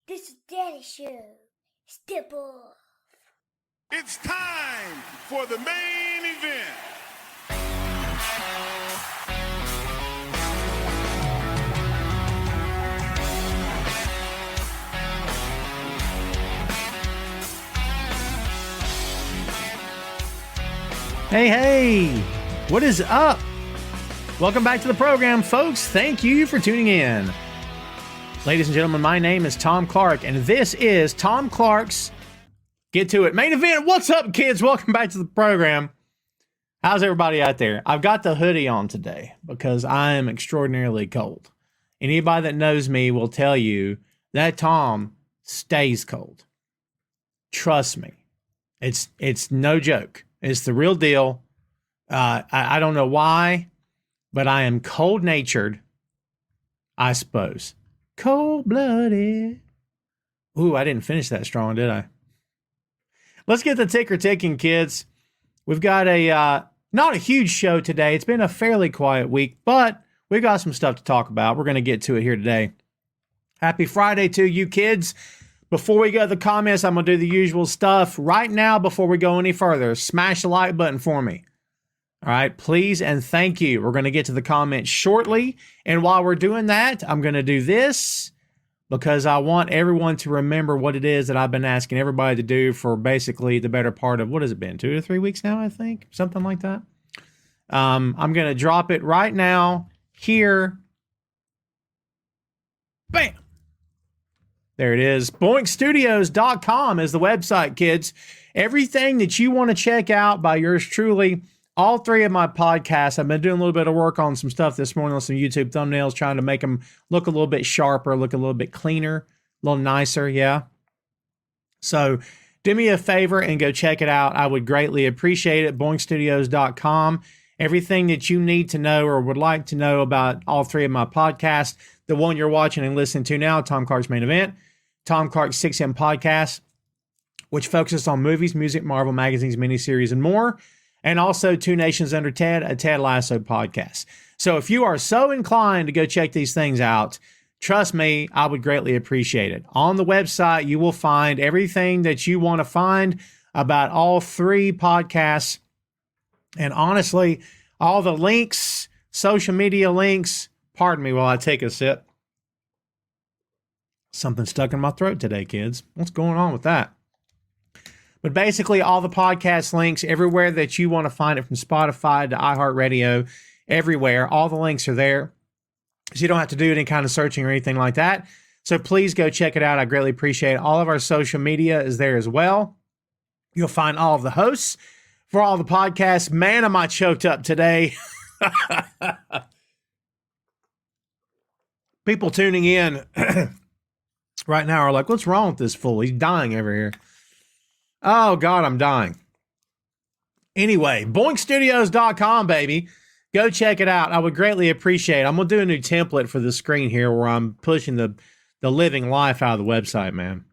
This is Daddy Show. Step off. It's time for the main event. Hey, what is up? Welcome back to the program, folks. Thank you for tuning in. Ladies and gentlemen, my name is Tom Clark, and this is Tom Clark's Get to It main event. What's up, kids? Welcome back to the program. How's everybody out there? I've got the hoodie on today because I am extraordinarily cold. Anybody that knows me will tell you that Tom stays cold. Trust me. It's no joke. It's the real deal. I don't know why, but I am cold-natured, I suppose. Cold-blooded. Ooh, I didn't finish that strong, did I? Let's get the ticker ticking, kids. We've got not a huge show today. It's been a fairly quiet week, but we've got some stuff to talk about. We're going to get to it here today. Happy Friday to you, kids. Before we go to the comments, I'm going to do the usual stuff. Right now, before we go any further, smash the like button for me. All right, please and thank you. We're going to get to the comments shortly. And while we're doing that, I'm going to do this because I want everyone to remember what it is that I've been asking everybody to do for basically the better part of, what has it been, 2 to 3 weeks now, I think? Something like that. I'm going to drop it right now here. Bam! There it is. BoinkStudios.com is the website, kids. Everything that you want to check out by yours truly. All three of my podcasts, I've been doing a little bit of work on some stuff this morning on some YouTube thumbnails, trying to make them look a little bit sharper, look a little bit cleaner, a little nicer, yeah. So do me a favor and go check it out. I would greatly appreciate it. BoinkStudios.com. Everything that you need to know or would like to know about all three of my podcasts, the one you're watching and listening to now, Tom Clark's Main Event, Tom Clark's 6M Podcast, which focuses on movies, music, Marvel, magazines, miniseries, and more. And also Two Nations Under Ted, a Ted Lasso podcast. So if you are so inclined to go check these things out, trust me, I would greatly appreciate it. On the website, you will find everything that you want to find about all three podcasts. And honestly, all the links, social media links, pardon me while I take a sip. Something stuck in my throat today, kids. What's going on with that? But basically, all the podcast links, everywhere that you want to find it, from Spotify to iHeartRadio, everywhere, all the links are there. So you don't have to do any kind of searching or anything like that. So please go check it out. I greatly appreciate it. All of our social media is there as well. You'll find all of the hosts for all the podcasts. Man, am I choked up today. People tuning in right now are like, what's wrong with this fool? He's dying over here. Oh, God, I'm dying. Anyway, BoinkStudios.com, baby. Go check it out. I would greatly appreciate it. I'm going to do a new template for the screen here where I'm pushing the living life out of the website, man.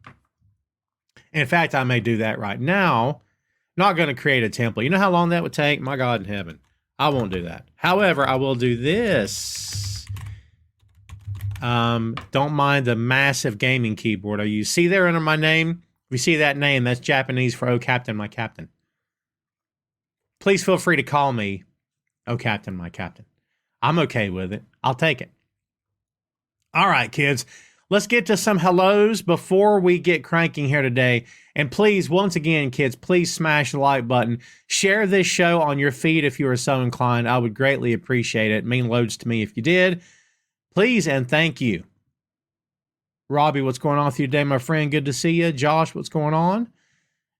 In fact, I may do that right now. Not going to create a template. You know how long that would take? My God in heaven. I won't do that. However, I will do this. Don't mind the massive gaming keyboard I use. See there under my name? If you see that name, that's Japanese for "Oh Captain, my Captain." Please feel free to call me "Oh Captain, my Captain." I'm okay with it. I'll take it. All right, kids. Let's get to some hellos before we get cranking here today. And please, once again, kids, please smash the like button. Share this show on your feed if you are so inclined. I would greatly appreciate it. It means loads to me if you did. Please and thank you. Robbie, what's going on with you today, my friend? Good to see you. Josh, what's going on?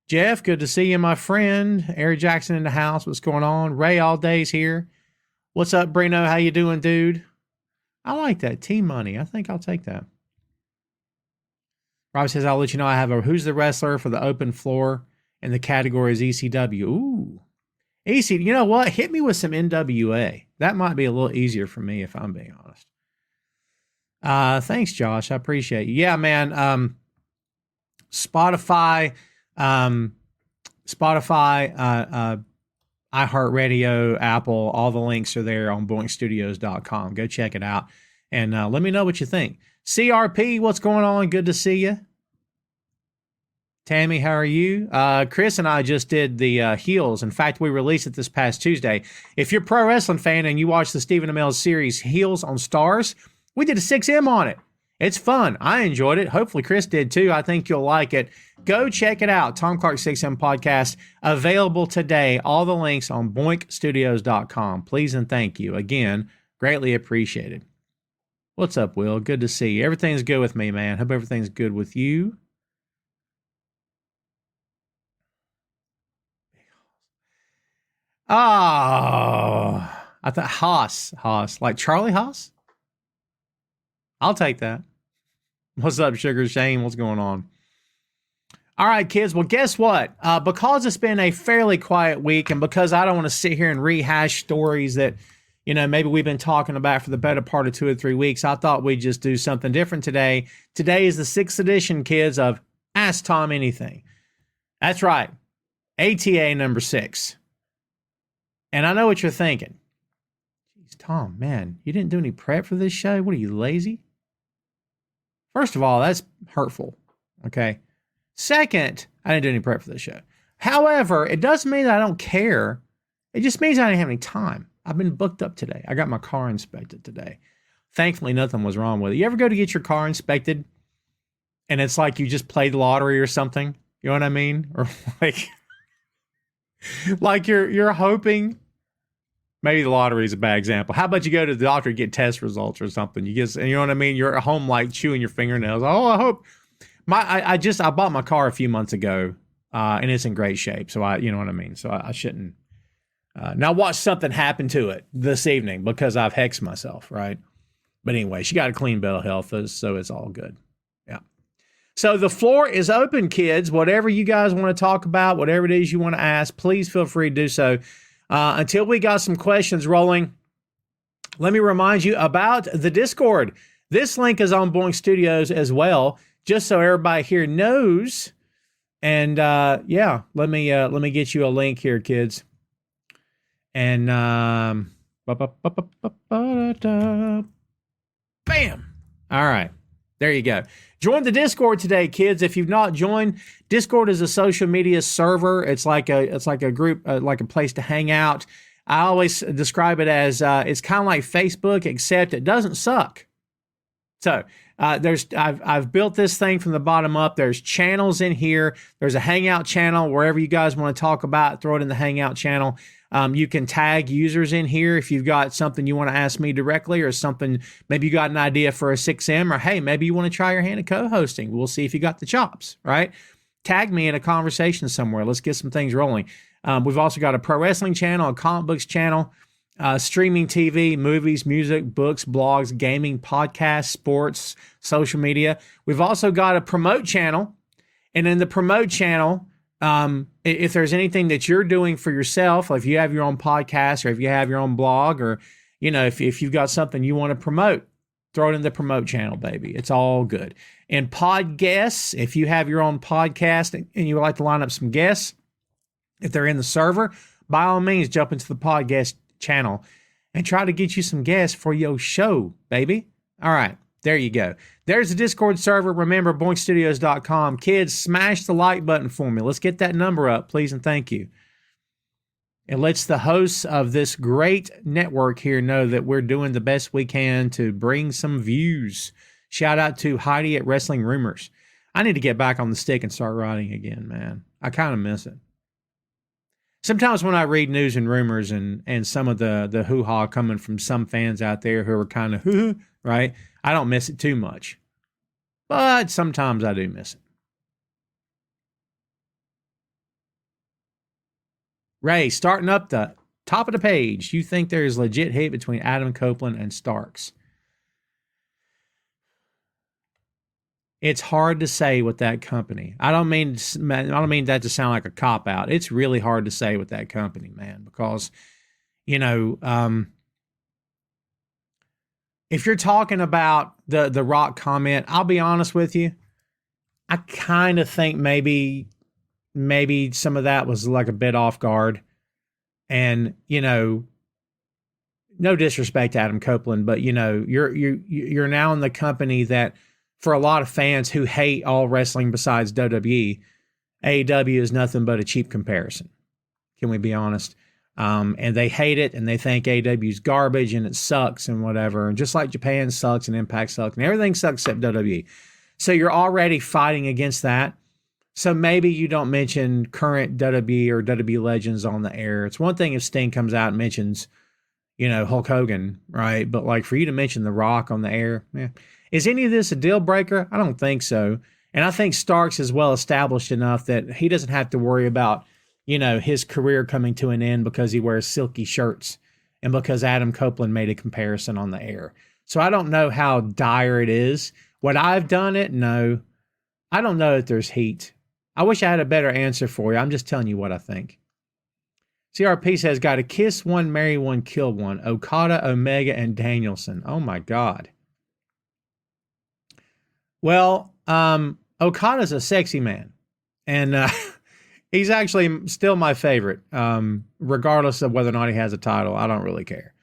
Jeff, good to see you, my friend. Eric Jackson in the house, what's going on? Ray All Day's here. What's up, Brino? How you doing, dude? I like that. T-Money. I think I'll take that. Robbie says, I'll let you know I have a Who's the Wrestler for the open floor, and the category is ECW. Ooh. EC, you know what? Hit me with some NWA. That might be a little easier for me if I'm being honest. Thanks, Josh. I appreciate you. Yeah, man. Spotify, iHeartRadio, Apple, all the links are there on BoinkStudios.com. Go check it out and let me know what you think. CRP, what's going on? Good to see you. Tammy, how are you? Chris and I just did the Heels. In fact, we released it this past Tuesday. If you're a pro wrestling fan and you watch the Stephen Amell series Heels on Stars, we did a 6M on it. It's fun. I enjoyed it. Hopefully Chris did too. I think you'll like it. Go check it out. Tom Clark 6M podcast available today. All the links on boinkstudios.com. Please and thank you. Again, greatly appreciated. What's up, Will? Good to see you. Everything's good with me, man. Hope everything's good with you. Oh, I thought Haas, like Charlie Haas. I'll take that. What's up, Sugar Shane? What's going on? All right, kids. Well, guess what? Because it's been a fairly quiet week, and because I don't want to sit here and rehash stories that, maybe we've been talking about for the better part of 2 or 3 weeks, I thought we'd just do something different today. Today is the 6th edition, kids, of Ask Tom Anything. That's right. ATA number 6. And I know what you're thinking. Jeez, Tom, man, you didn't do any prep for this show? What are you, lazy? First of all, that's hurtful, okay? Second, I didn't do any prep for this show. However, it doesn't mean that I don't care. It just means I didn't have any time. I've been booked up today. I got my car inspected today. Thankfully, nothing was wrong with it. You ever go to get your car inspected and it's like you just played the lottery or something? You know what I mean? Or like you're hoping. Maybe the lottery is a bad example. How about you go to the doctor and get test results or something? You know what I mean? You're at home like chewing your fingernails. Oh, I hope I bought my car a few months ago, and it's in great shape. So you know what I mean? So I shouldn't. Now watch something happen to it this evening because I've hexed myself, right? But anyway, she got a clean bill of health, so it's all good. Yeah. So the floor is open, kids. Whatever you guys want to talk about, whatever it is you want to ask, please feel free to do so. Until we got some questions rolling, let me remind you about the Discord. This link is on Boink Studios as well, just so everybody here knows. And let me get you a link here, kids. And bam. All right. There you go. Join the Discord today, kids. If you've not joined, Discord is a social media server. It's like a group, like a place to hang out. I always describe it as it's kind of like Facebook, except it doesn't suck. So I've built this thing from the bottom up. There's channels in here. There's a Hangout channel. Wherever you guys want to talk about, throw it in the Hangout channel. You can tag users in here if you've got something you want to ask me directly or something. Maybe you got an idea for a 6M or, hey, maybe you want to try your hand at co-hosting. We'll see if you got the chops, right? Tag me in a conversation somewhere. Let's get some things rolling. We've also got a pro wrestling channel, a comic books channel, streaming TV, movies, music, books, blogs, gaming, podcasts, sports, social media. We've also got a promote channel. And in the promote channel, if there's anything that you're doing for yourself, like if you have your own podcast or if you have your own blog or, if you've got something you want to promote, throw it in the promote channel, baby. It's all good. And pod guests, if you have your own podcast and you would like to line up some guests, if they're in the server, by all means, jump into the podcast channel and try to get you some guests for your show, baby. All right. There you go. There's the Discord server. Remember, boinkstudios.com. Kids, smash the like button for me. Let's get that number up, please, and thank you. It lets the hosts of this great network here know that we're doing the best we can to bring some views. Shout out to Heidi at Wrestling Rumors. I need to get back on the stick and start writing again, man. I kind of miss it. Sometimes when I read news and rumors and some of the hoo-ha coming from some fans out there who are kind of hoo-hoo, right? I don't miss it too much. But sometimes I do miss it. Ray, starting up the top of the page, you think there is legit hate between Adam Copeland and Starks. It's hard to say with that company. I don't mean that to sound like a cop-out. It's really hard to say with that company, man, because, if you're talking about the Rock comment, I'll be honest with you. I kind of think maybe some of that was like a bit off guard. And, no disrespect to Adam Copeland, but you're now in the company that, for a lot of fans who hate all wrestling besides WWE, AEW is nothing but a cheap comparison. Can we be honest? And they hate it, and they think AEW is garbage and it sucks and whatever. And just like Japan sucks and Impact sucks and everything sucks except WWE. So you're already fighting against that. So maybe you don't mention current WWE or WWE legends on the air. It's one thing if Sting comes out and mentions, Hulk Hogan, right? But like for you to mention The Rock on the air, is any of this a deal breaker? I don't think so. And I think Starks is well established enough that he doesn't have to worry about, his career coming to an end because he wears silky shirts and because Adam Copeland made a comparison on the air. So I don't know how dire it is. Would I have done it? No. I don't know if there's heat. I wish I had a better answer for you. I'm just telling you what I think. CRP says, got to kiss one, marry one, kill one. Okada, Omega, and Danielson. Oh my God. Well, Okada's a sexy man. And he's actually still my favorite, regardless of whether or not he has a title. I don't really care.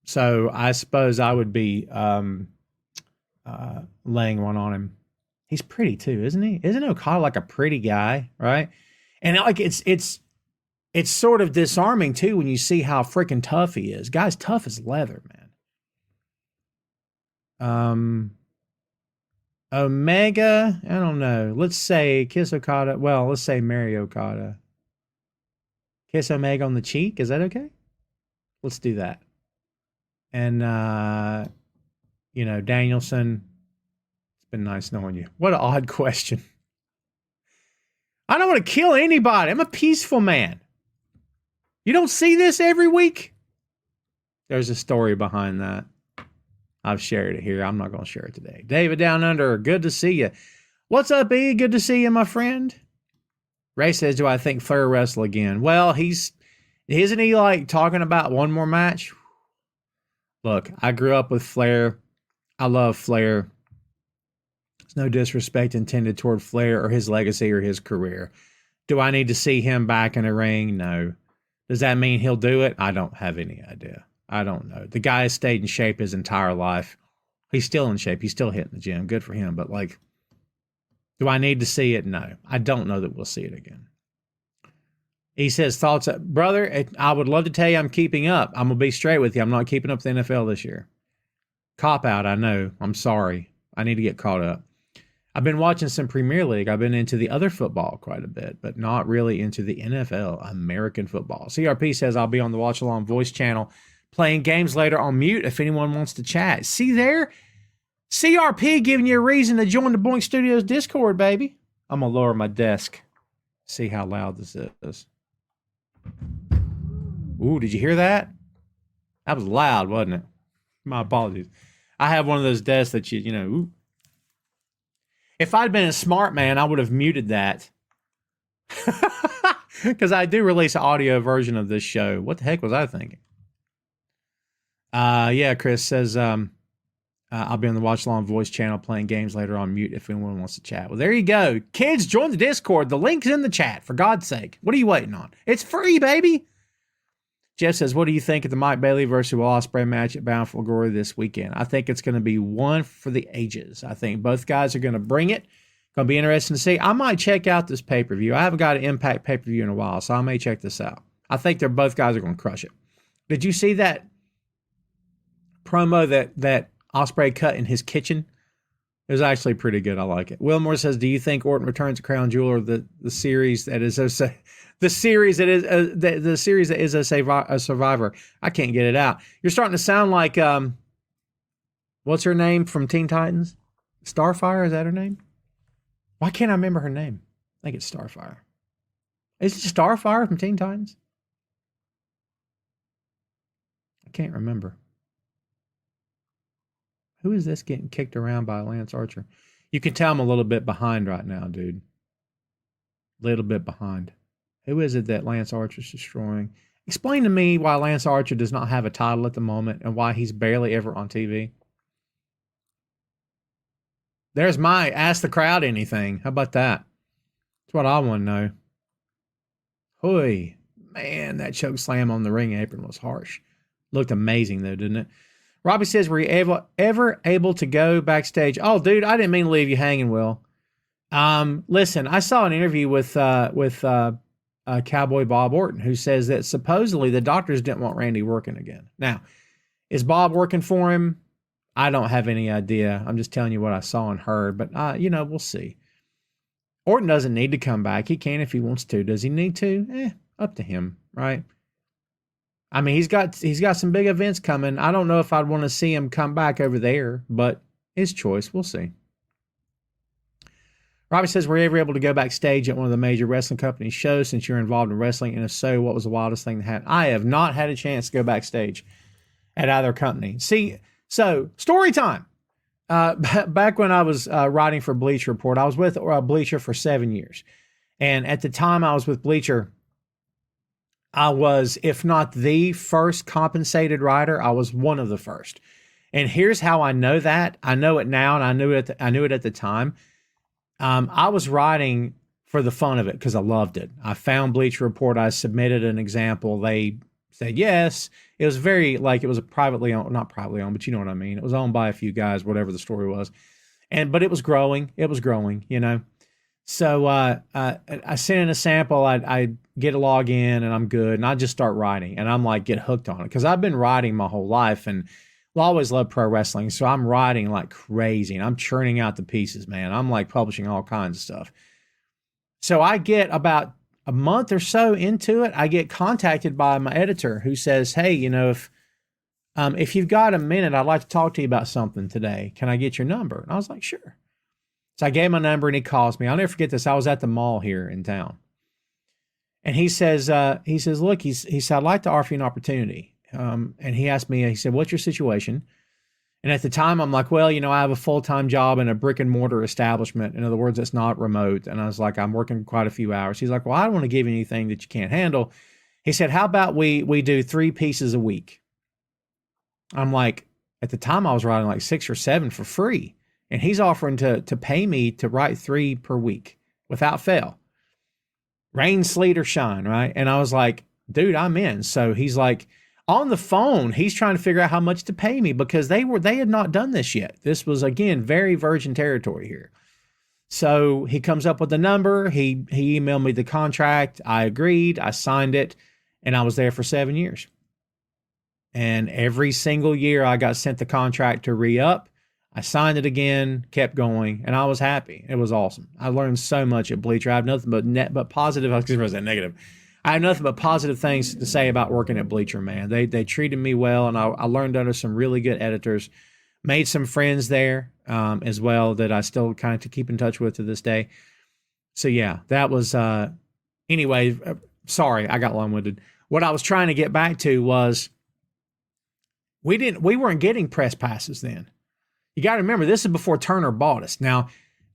So I suppose I would be laying one on him. He's pretty too, isn't he? Isn't Okada like a pretty guy, right? And like it's sort of disarming too when you see how freaking tough he is. Guy's tough as leather, man. Omega, I don't know. Let's say kiss Okada. Well, let's say marry Okada. Kiss Omega on the cheek. Is that okay? Let's do that. And, Danielson, it's been nice knowing you. What an odd question. I don't want to kill anybody. I'm a peaceful man. You don't see this every week? There's a story behind that. I've shared it here. I'm not going to share it today. David Down Under, good to see you. What's up, E? Good to see you, my friend. Ray says, do I think Flair wrestle again? Well, isn't he like talking about one more match? Look, I grew up with Flair. I love Flair. There's no disrespect intended toward Flair or his legacy or his career. Do I need to see him back in a ring? No. Does that mean he'll do it? I don't have any idea. I don't know. The guy has stayed in shape his entire life. He's still in shape. He's still hitting the gym. Good for him. But like, do I need to see it? No. I don't know that we'll see it again. He says, thoughts, brother, I would love to tell you I'm keeping up. I'm going to be straight with you. I'm not keeping up with the NFL this year. Cop out, I know. I'm sorry. I need to get caught up. I've been watching some Premier League. I've been into the other football quite a bit, but not really into the NFL, American football. CRP says I'll be on the Watch Along Voice channel playing games later on mute if anyone wants to chat. See there? CRP giving you a reason to join the Boink Studios Discord, baby. I'm going to lower my desk. See how loud this is. Ooh, did you hear that? That was loud, wasn't it? My apologies. I have one of those desks that ooh. If I'd been a smart man, I would have muted that. Because I do release an audio version of this show. What the heck was I thinking? Yeah, Chris says, I'll be on the Watch Along Voice channel playing games later on mute if anyone wants to chat. Well, there you go. Kids, join the Discord. The link's in the chat, for God's sake. What are you waiting on? It's free, baby. Jeff says, what do you think of the Mike Bailey versus Will Ospreay match at Bound for Glory this weekend? I think it's going to be one for the ages. I think both guys are going to bring it. Going to be interesting to see. I might check out this pay-per-view. I haven't got an Impact pay-per-view in a while, so I may check this out. I think both guys are going to crush it. Did you see that promo that Ospreay cut in his kitchen? It was actually pretty good. I like it. Wilmore says, do you think Orton returns to Crown Jewel or the series that is a Survivor? I can't get it out. You're starting to sound like what's her name from Teen Titans? Starfire, is that her name? Why can't I remember her name? I think it's Starfire. Is it Starfire from Teen Titans? I can't remember. Who is this getting kicked around by Lance Archer? You can tell I'm a little bit behind right now, dude. Little bit behind. Who is it that Lance Archer's destroying? Explain to me why Lance Archer does not have a title at the moment and why he's barely ever on TV. There's my ask the crowd anything. How about that? That's what I want to know. Hoy. Man, that choke slam on the ring apron was harsh. Looked amazing though, didn't it? Robbie says, were you ever able to go backstage? Oh, dude, I didn't mean to leave you hanging, Will. Listen, I saw an interview with Cowboy Bob Orton, who says that supposedly the doctors didn't want Randy working again. Now, is Bob working for him? I don't have any idea. I'm just telling you what I saw and heard, but we'll see. Orton doesn't need to come back. He can if he wants to. Does he need to? Up to him, right? I mean, he's got some big events coming. I don't know if I'd want to see him come back over there, but his choice. We'll see. Robbie says, were you ever able to go backstage at one of the major wrestling company shows since you're involved in wrestling? And if so, what was the wildest thing that happened? I have not had a chance to go backstage at either company. See, so story time. Back when I was writing for Bleacher Report, I was with Bleacher for 7 years. And at the time I was with Bleacher, I was, if not the first compensated writer, I was one of the first. And here's how I know that. I know it now, and I knew it at the time. I was writing for the fun of it because I loved it. I found Bleacher Report. I submitted an example. They said yes. It was very, like, it was a privately owned, not privately owned, but you know what I mean. It was owned by a few guys, whatever the story was. But it was growing. It was growing, So I sent in a sample. I get a log in and I'm good. And I just start writing and I'm like, get hooked on it. Because I've been writing my whole life and I always loved pro wrestling. So I'm writing like crazy and I'm churning out the pieces, man. I'm like publishing all kinds of stuff. So I get about a month or so into it, I get contacted by my editor who says, hey, if you've got a minute, I'd like to talk to you about something today. Can I get your number? And I was like, sure. So I gave him my number and he calls me. I'll never forget this. I was at the mall here in town. And he says, look, he said, I'd like to offer you an opportunity. And he asked me, he said, what's your situation? And at the time I'm like, well, I have a full-time job in a brick and mortar establishment. In other words, it's not remote. And I was like, I'm working quite a few hours. He's like, well, I don't want to give you anything that you can't handle. He said, how about we do 3 pieces a week? I'm like, at the time I was writing like 6 or 7 for free. And he's offering to pay me to write 3 per week without fail. Rain, sleet, or shine, right? And I was like, dude, I'm in. So he's like, on the phone, he's trying to figure out how much to pay me because they had not done this yet. This was, again, very virgin territory here. So he comes up with the number. He emailed me the contract. I agreed. I signed it. And I was there for 7 years. And every single year I got sent the contract to re-up. I signed it again, kept going, and I was happy. It was awesome. I learned so much at Bleacher. I have nothing but positive. I was going to say negative. I have nothing but positive things to say about working at Bleacher, man. They treated me well, and I learned under some really good editors. Made some friends there as well that I still kind of keep in touch with to this day. So yeah, that was anyway. Sorry, I got long-winded. What I was trying to get back to was we weren't getting press passes then. You got to remember, this is before Turner bought us. Now,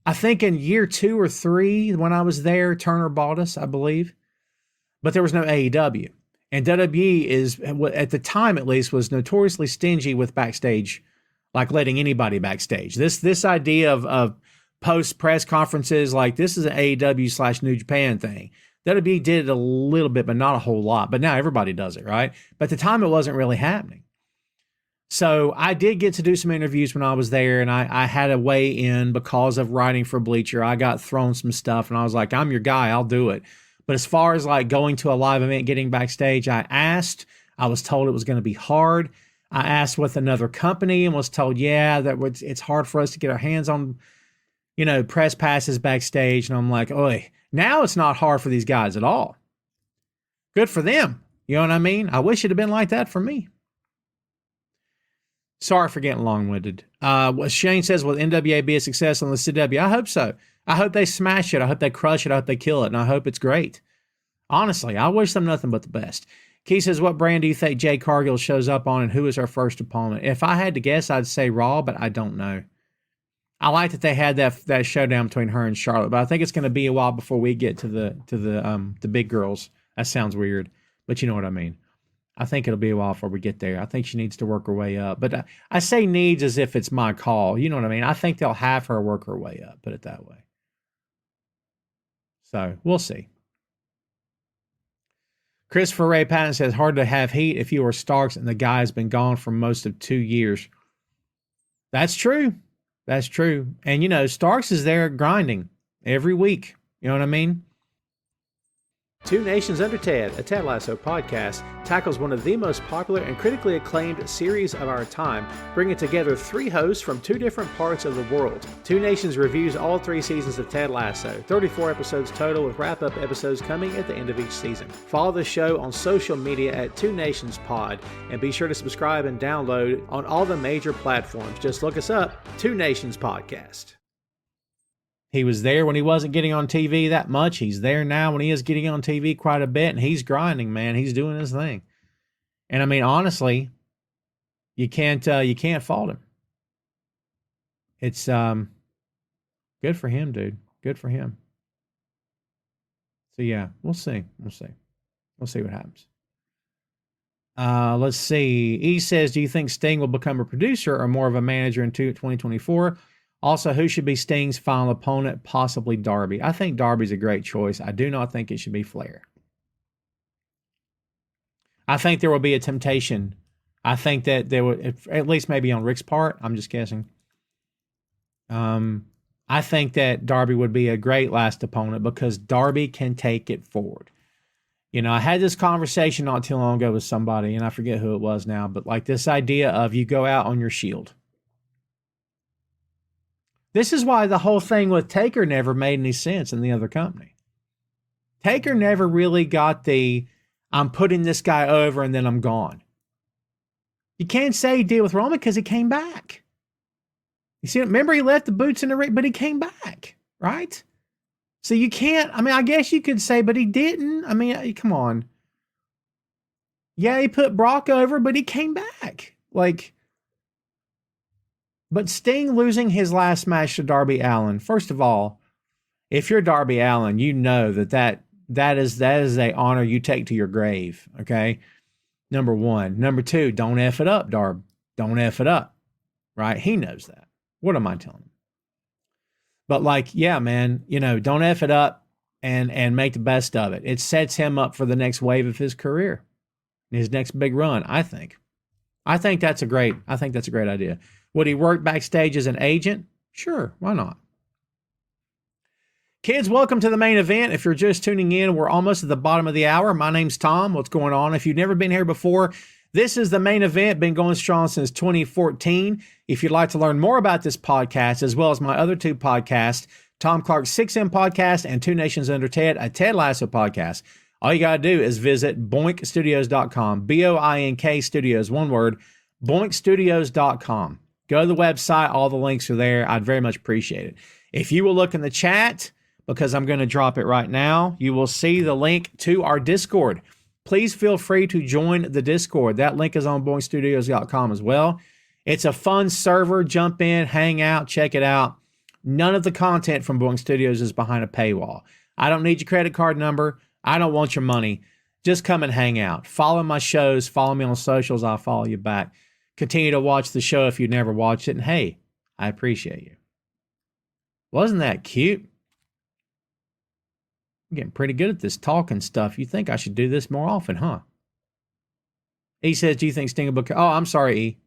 I think in year 2 or 3 when I was there, Turner bought us, I believe. But there was no AEW. And WWE is, at the time at least, was notoriously stingy with backstage, like letting anybody backstage. This idea of post-press conferences, like this is an AEW/New Japan thing. WWE did it a little bit, but not a whole lot. But now everybody does it, right? But at the time, it wasn't really happening. So I did get to do some interviews when I was there, and I had a way in because of writing for Bleacher. I got thrown some stuff, and I was like, I'm your guy. I'll do it. But as far as like going to a live event, getting backstage, I asked. I was told it was going to be hard. I asked with another company and was told, it's hard for us to get our hands on, press passes backstage. And I'm like, oi, now it's not hard for these guys at all. Good for them. You know what I mean? I wish it had been like that for me. Sorry for getting long-winded. What Shane says, will NWA be a success on the CW? I hope so. I hope they smash it. I hope they crush it. I hope they kill it. And I hope it's great. Honestly, I wish them nothing but the best. Key says, what brand do you think Jay Cargill shows up on and who is our first opponent? If I had to guess, I'd say Raw, but I don't know. I like that they had that showdown between her and Charlotte, but I think it's going to be a while before we get to the big girls. That sounds weird, but you know what I mean. I think it'll be a while before we get there. I think she needs to work her way up. But I say needs as if it's my call. You know what I mean? I think they'll have her work her way up, put it that way. So, we'll see. Christopher Ray Patton says, hard to have heat if you were Starks and the guy's been gone for most of 2 years. That's true. That's true. And, you know, Starks is there grinding every week. You know what I mean? Two Nations Under Ted, a Ted Lasso podcast, tackles one of the most popular and critically acclaimed series of our time, bringing together three hosts from two different parts of the world. Two Nations reviews all 3 seasons of Ted Lasso, 34 episodes total, with wrap-up episodes coming at the end of each season. Follow the show on social media at Two Nations Pod, and be sure to subscribe and download on all the major platforms. Just look us up, Two Nations Podcast. He was there when he wasn't getting on TV that much. He's there now when he is getting on TV quite a bit, and he's grinding, man. He's doing his thing. And I mean, honestly, you can't fault him. It's good for him, dude. Good for him. So yeah, we'll see. We'll see what happens. Let's see. E says, do you think Sting will become a producer or more of a manager in 2024? Also, who should be Sting's final opponent? Possibly Darby. I think Darby's a great choice. I do not think it should be Flair. I think there will be a temptation. I think that there will, at least maybe on Rick's part. I'm just guessing. I think that Darby would be a great last opponent because Darby can take it forward. You know, I had this conversation not too long ago with somebody, and I forget who it was now, but like this idea of you go out on your shield. This is why the whole thing with Taker never made any sense in the other company. Taker never really got the, I'm putting this guy over and then I'm gone. You can't say he did with Roman because he came back. You see, remember he left the boots in the ring, but he came back, right? So you can't, I mean, I guess you could say, but he didn't. I mean, come on. Yeah, he put Brock over, but he came back. Like, but Sting losing his last match to Darby Allin, first of all, if you're Darby Allin, you know that is a honor you take to your grave, okay? Number one. Number two, don't F it up, Darb. Don't F it up, right? He knows that. What am I telling him? But like, yeah, man, you know, don't F it up and make the best of it. It sets him up for the next wave of his career, his next big run, I think. I think that's a great idea. Would he work backstage as an agent? Sure, why not? Kids, welcome to the main event. If you're just tuning in, we're almost at the bottom of the hour. My name's Tom. What's going on? If you've never been here before, this is the main event, been going strong since 2014. If you'd like to learn more about this podcast, as well as my other two podcasts, Tom Clark's 6M podcast and Two Nations Under Ted, a Ted Lasso podcast, all you got to do is visit boinkstudios.com, B-O-I-N-K Studios, one word, boinkstudios.com. Go to the website. All the links are there. I'd very much appreciate it. If you will look in the chat, because I'm going to drop it right now, you will see the link to our Discord. Please feel free to join the Discord. That link is on boinkstudios.com as well. It's a fun server. Jump in, hang out, check it out. None of the content from Boink Studios is behind a paywall. I don't need your credit card number. I don't want your money. Just come and hang out. Follow my shows. Follow me on socials. I'll follow you back. Continue to watch the show if you've never watched it. And hey, I appreciate you. Wasn't that cute? I'm getting pretty good at this talking stuff. You think I should do this more often, huh? E says, do you think Sting will... Oh, I'm sorry, E.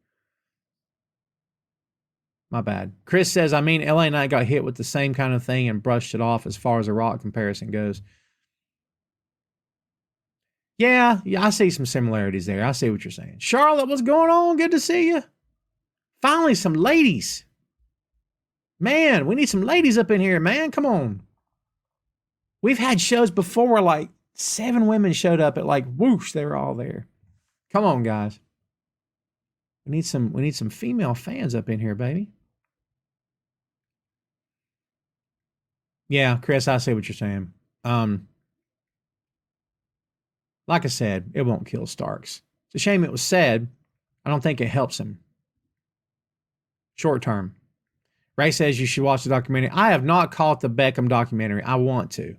My bad. Chris says, I mean, LA Knight got hit with the same kind of thing and brushed it off as far as a Rock comparison goes. Yeah, I see some similarities there. I see what you're saying. Charlotte, what's going on? Good to see you. Finally, some ladies. Man, we need some ladies up in here, man. Come on. We've had shows before where like 7 women showed up at like whoosh, they were all there. Come on, guys. We need some female fans up in here, baby. Yeah, Chris, I see what you're saying. Like I said, it won't kill Starks. It's a shame it was said. I don't think it helps him. Short term. Ray says you should watch the documentary. I have not caught the Beckham documentary. I want to.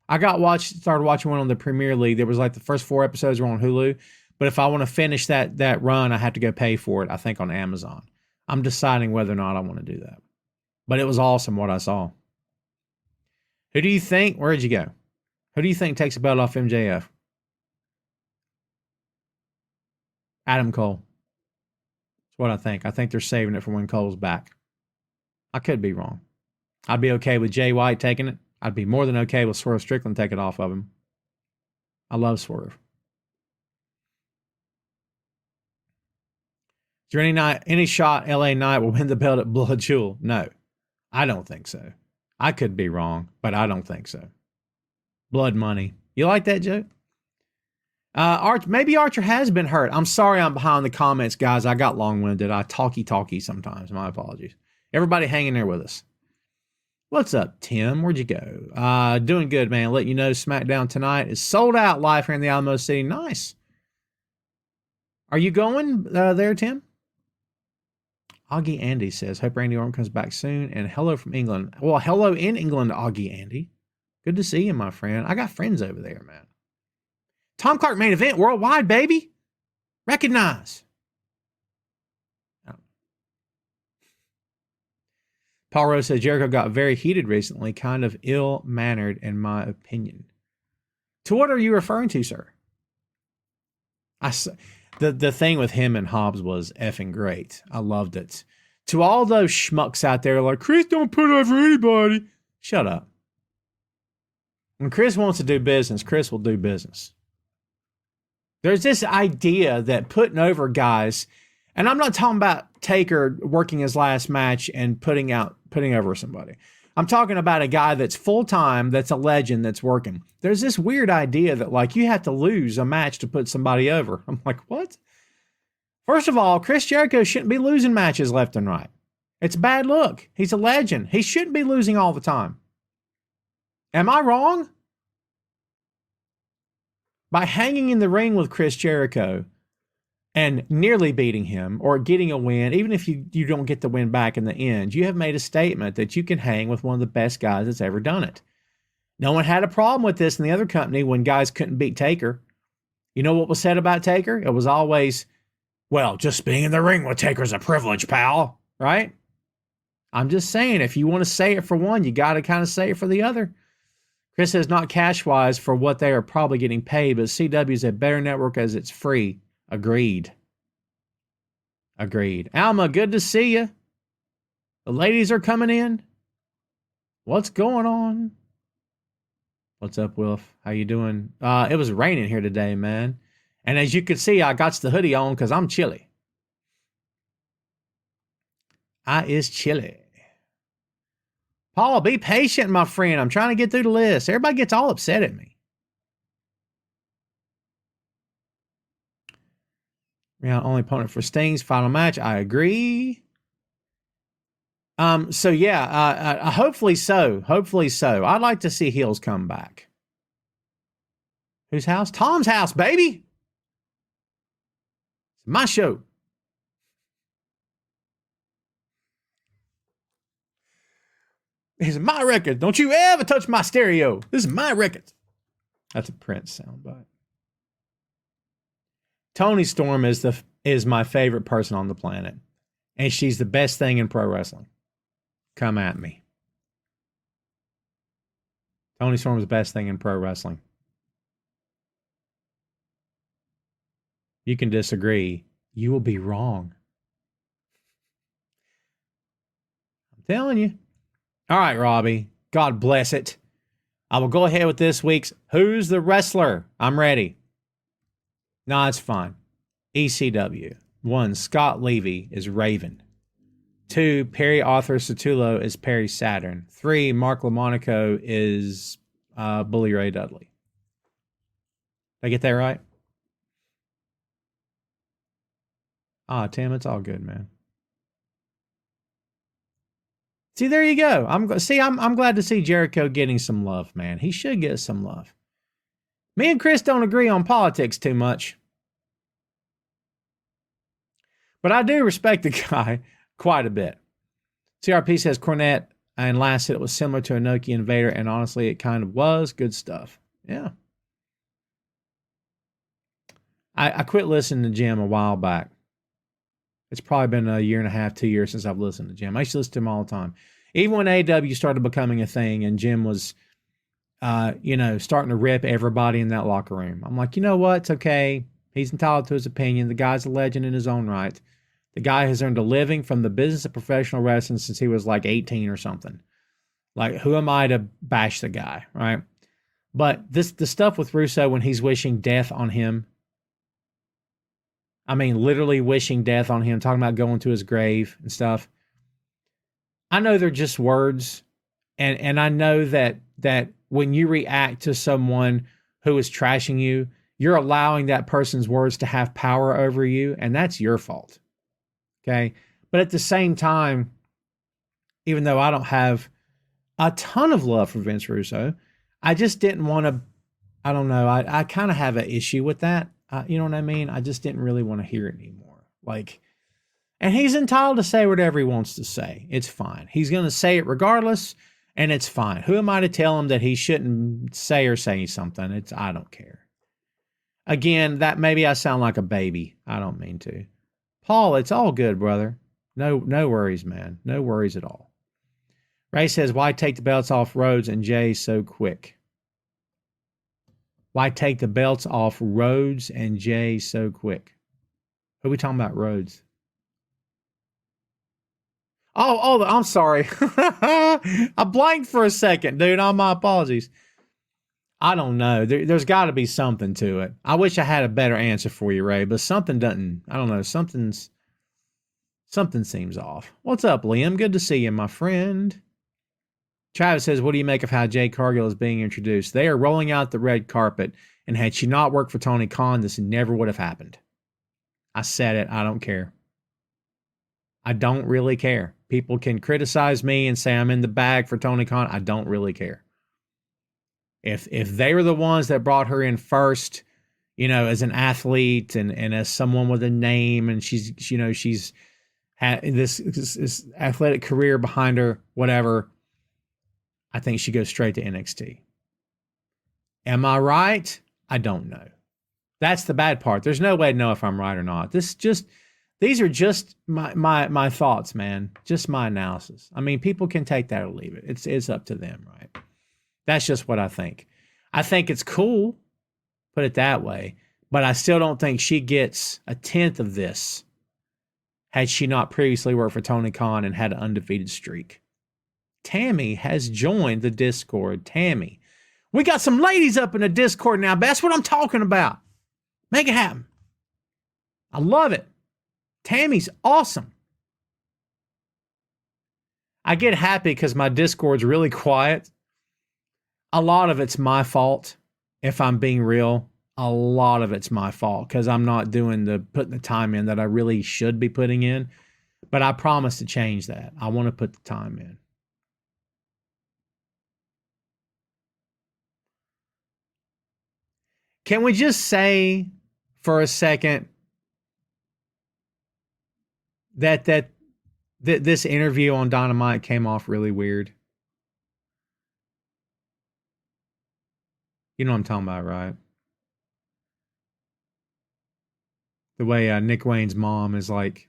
I started watching one on the Premier League. There was like the first 4 episodes were on Hulu. But if I want to finish that run, I have to go pay for it, I think, on Amazon. I'm deciding whether or not I want to do that. But it was awesome what I saw. Who do you think? Where did you go? Who do you think takes the belt off MJF? Adam Cole. That's what I think. I think they're saving it for when Cole's back. I could be wrong. I'd be okay with Jay White taking it. I'd be more than okay with Swerve Strickland taking it off of him. I love Swerve. Is there any shot LA Knight will win the belt at Blood Jewel? No, I don't think so. I could be wrong, but I don't think so. Blood money. You like that joke? Maybe Archer has been hurt. I'm sorry I'm behind the comments, guys. I got long-winded. I talky sometimes. My apologies. Everybody hanging there with us. What's up, Tim? Where'd you go? Doing good, man. Let you know SmackDown tonight is sold out live here in the Alamo City. Nice. Are you going there, Tim? Augie Andy says, hope Randy Orton comes back soon. And hello from England. Well, hello in England, Augie Andy. Good to see you, my friend. I got friends over there, man. Tom Clark main event worldwide, baby. Recognize. Oh. Paul Rose says Jericho got very heated recently, kind of ill-mannered in my opinion. To what are you referring to, sir? The thing with him and Hobbs was effing great. I loved it. To all those schmucks out there like, Chris don't put over anybody. Shut up. When Chris wants to do business, Chris will do business. There's this idea that putting over guys, and I'm not talking about Taker working his last match and putting over somebody. I'm talking about a guy that's full-time, that's a legend, that's working. There's this weird idea that, like, you have to lose a match to put somebody over. I'm like, what? First of all, Chris Jericho shouldn't be losing matches left and right. It's a bad look. He's a legend. He shouldn't be losing all the time. Am I wrong? By hanging in the ring with Chris Jericho and nearly beating him or getting a win, even if you don't get the win back in the end, you have made a statement that you can hang with one of the best guys that's ever done it. No one had a problem with this in the other company when guys couldn't beat Taker. You know what was said about Taker? It was always, well, just being in the ring with Taker's a privilege, pal, right? I'm just saying, if you want to say it for one, you got to kind of say it for the other. Chris says not cash-wise for what they are probably getting paid, but CW is a better network as it's free. Agreed. Alma, good to see you. The ladies are coming in. What's going on? What's up, Wilf? How you doing? It was raining here today, man. And as you can see, I got the hoodie on because I'm chilly. I is chilly. Paul, be patient, my friend. I'm trying to get through the list. Everybody gets all upset at me. Yeah, only opponent for Sting's final match. I agree. So yeah, hopefully so. I'd like to see heels come back. Whose house? Tom's house, baby. It's my show. This is my record. Don't you ever touch my stereo. This is my record. That's a Prince soundbite. Toni Storm is my favorite person on the planet. And she's the best thing in pro wrestling. Come at me. Toni Storm is the best thing in pro wrestling. You can disagree. You will be wrong. I'm telling you. All right, Robbie. God bless it. I will go ahead with this week's Who's the Wrestler? I'm ready. No, it's fine. ECW. 1. Scott Levy is Raven. 2. Perry Arthur Satulo is Perry Saturn. 3. Mark LaMonaco is Bully Ray Dudley. Did I get that right? Tim, it's all good, man. See, there you go. I'm glad to see Jericho getting some love, man. He should get some love. Me and Chris don't agree on politics too much. But I do respect the guy quite a bit. CRP says Cornette and last hit it was similar to Inoki and Vader, and honestly, it kind of was. Good stuff. Yeah. I quit listening to Jim a while back. It's probably been a year and a half, 2 years since I've listened to Jim. I used to listen to him all the time. Even when AEW started becoming a thing and Jim was, starting to rip everybody in that locker room. I'm like, you know what? It's okay. He's entitled to his opinion. The guy's a legend in his own right. The guy has earned a living from the business of professional wrestling since he was like 18 or something. Like, who am I to bash the guy, right? But the stuff with Russo when he's wishing death on him, I mean, literally wishing death on him, talking about going to his grave and stuff. I know they're just words, and I know that when you react to someone who is trashing you, you're allowing that person's words to have power over you, and that's your fault. Okay? But at the same time, even though I don't have a ton of love for Vince Russo, I just didn't want to, I don't know, I kind of have an issue with that. You know what I mean? I just didn't really want to hear it anymore. Like, and he's entitled to say whatever he wants to say. It's fine. He's going to say it regardless, and it's fine. Who am I to tell him that he shouldn't say or say something? I don't care. Again, that maybe I sound like a baby. I don't mean to. Paul, it's all good, brother. No worries, man. No worries at all. Ray says, why take the belts off Rhodes and Jay so quick? Why take the belts off Rhodes and Jay so quick? Who are we talking about, Rhodes? Oh, I'm sorry. I blanked for a second, dude. All my apologies. I don't know. There's got to be something to it. I wish I had a better answer for you, Ray, but something doesn't. I don't know. Something seems off. What's up, Liam? Good to see you, my friend. Travis says, what do you make of how Jade Cargill is being introduced? They are rolling out the red carpet, and had she not worked for Tony Khan, this never would have happened. I said it. I don't care. I don't really care. People can criticize me and say I'm in the bag for Tony Khan. I don't really care. If they were the ones that brought her in first, you know, as an athlete and as someone with a name, and she's had this athletic career behind her, whatever, I think she goes straight to NXT. Am I right? I don't know. That's the bad part. There's no way to know if I'm right or not. These are just my thoughts, man. Just my analysis. I mean, people can take that or leave it. It's up to them, right? That's just what I think. I think it's cool, put it that way, but I still don't think she gets a tenth of this had she not previously worked for Tony Khan and had an undefeated streak. Tammy has joined the Discord. Tammy. We got some ladies up in the Discord now. That's what I'm talking about. Make it happen. I love it. Tammy's awesome. I get happy because my Discord's really quiet. A lot of it's my fault, if I'm being real. A lot of it's my fault because I'm not putting the time in that I really should be putting in. But I promise to change that. I want to put the time in. Can we just say for a second that this interview on Dynamite came off really weird? You know what I'm talking about, right? The way Nick Wayne's mom is like,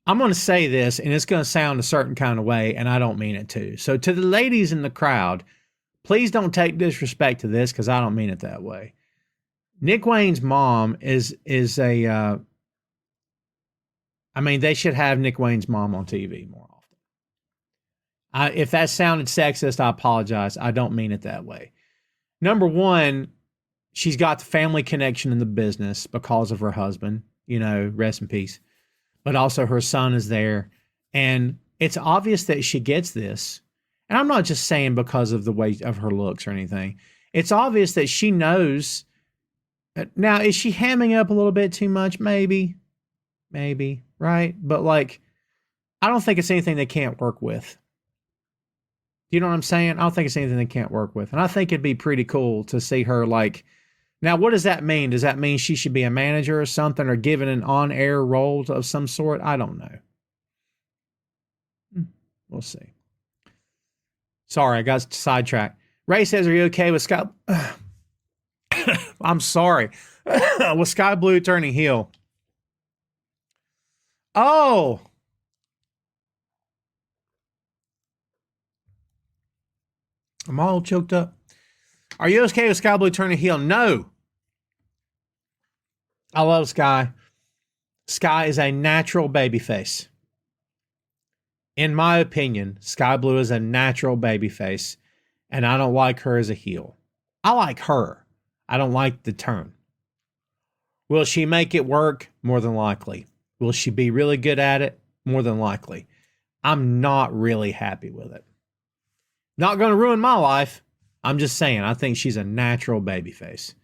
I'm going to say this, and it's going to sound a certain kind of way, and I don't mean it to. So to the ladies in the crowd, please don't take disrespect to this because I don't mean it that way. Nick Wayne's mom is a, I mean, they should have Nick Wayne's mom on TV more often. If that sounded sexist, I apologize. I don't mean it that way. Number one, she's got the family connection in the business because of her husband, you know, rest in peace. But also her son is there. And it's obvious that she gets this. And I'm not just saying because of the way of her looks or anything. It's obvious that she knows. Now, is she hamming up a little bit too much? Maybe, right? But like, I don't think it's anything they can't work with. You know what I'm saying? I don't think it's anything they can't work with. And I think it'd be pretty cool to see her like, now what does that mean? Does that mean she should be a manager or something or given an on-air role of some sort? I don't know. We'll see. Sorry, I got sidetracked. Ray says, are you okay with Sky? I'm sorry. With Sky Blue turning heel. Oh. I'm all choked up. Are you okay with Sky Blue turning heel? No. I love Sky. Sky is a natural babyface. In my opinion, Sky Blue is a natural babyface, and I don't like her as a heel. I like her. I don't like the turn. Will she make it work? More than likely. Will she be really good at it? More than likely. I'm not really happy with it. Not going to ruin my life. I'm just saying, I think she's a natural babyface.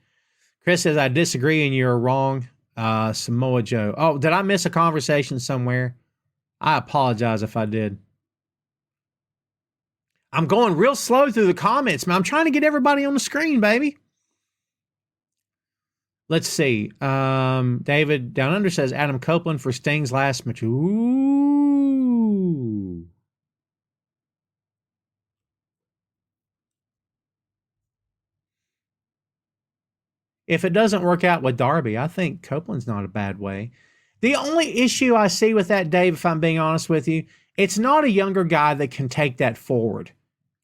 Chris says, I disagree and you're wrong. Samoa Joe. Oh, did I miss a conversation somewhere? I apologize if I did. I'm going real slow through the comments, man. I'm trying to get everybody on the screen, baby. Let's see. David Down Under says Adam Copeland for Sting's last match. Ooh. If it doesn't work out with Darby, I think Copeland's not a bad way. The only issue I see with that, Dave, if I'm being honest with you, it's not a younger guy that can take that forward.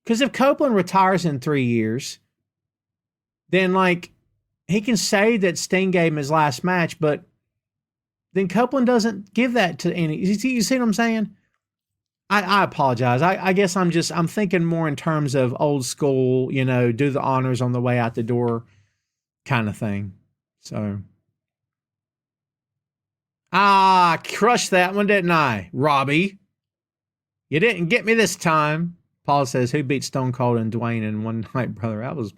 Because if Copeland retires in 3 years, then, like, he can say that Sting gave him his last match, but then Copeland doesn't give that to any. You see what I'm saying? I apologize. I guess I'm thinking more in terms of old school, do the honors on the way out the door kind of thing. So. Crushed that one, didn't I, Robbie? You didn't get me this time. Paul says, who beat Stone Cold and Dwayne in one night, brother? That was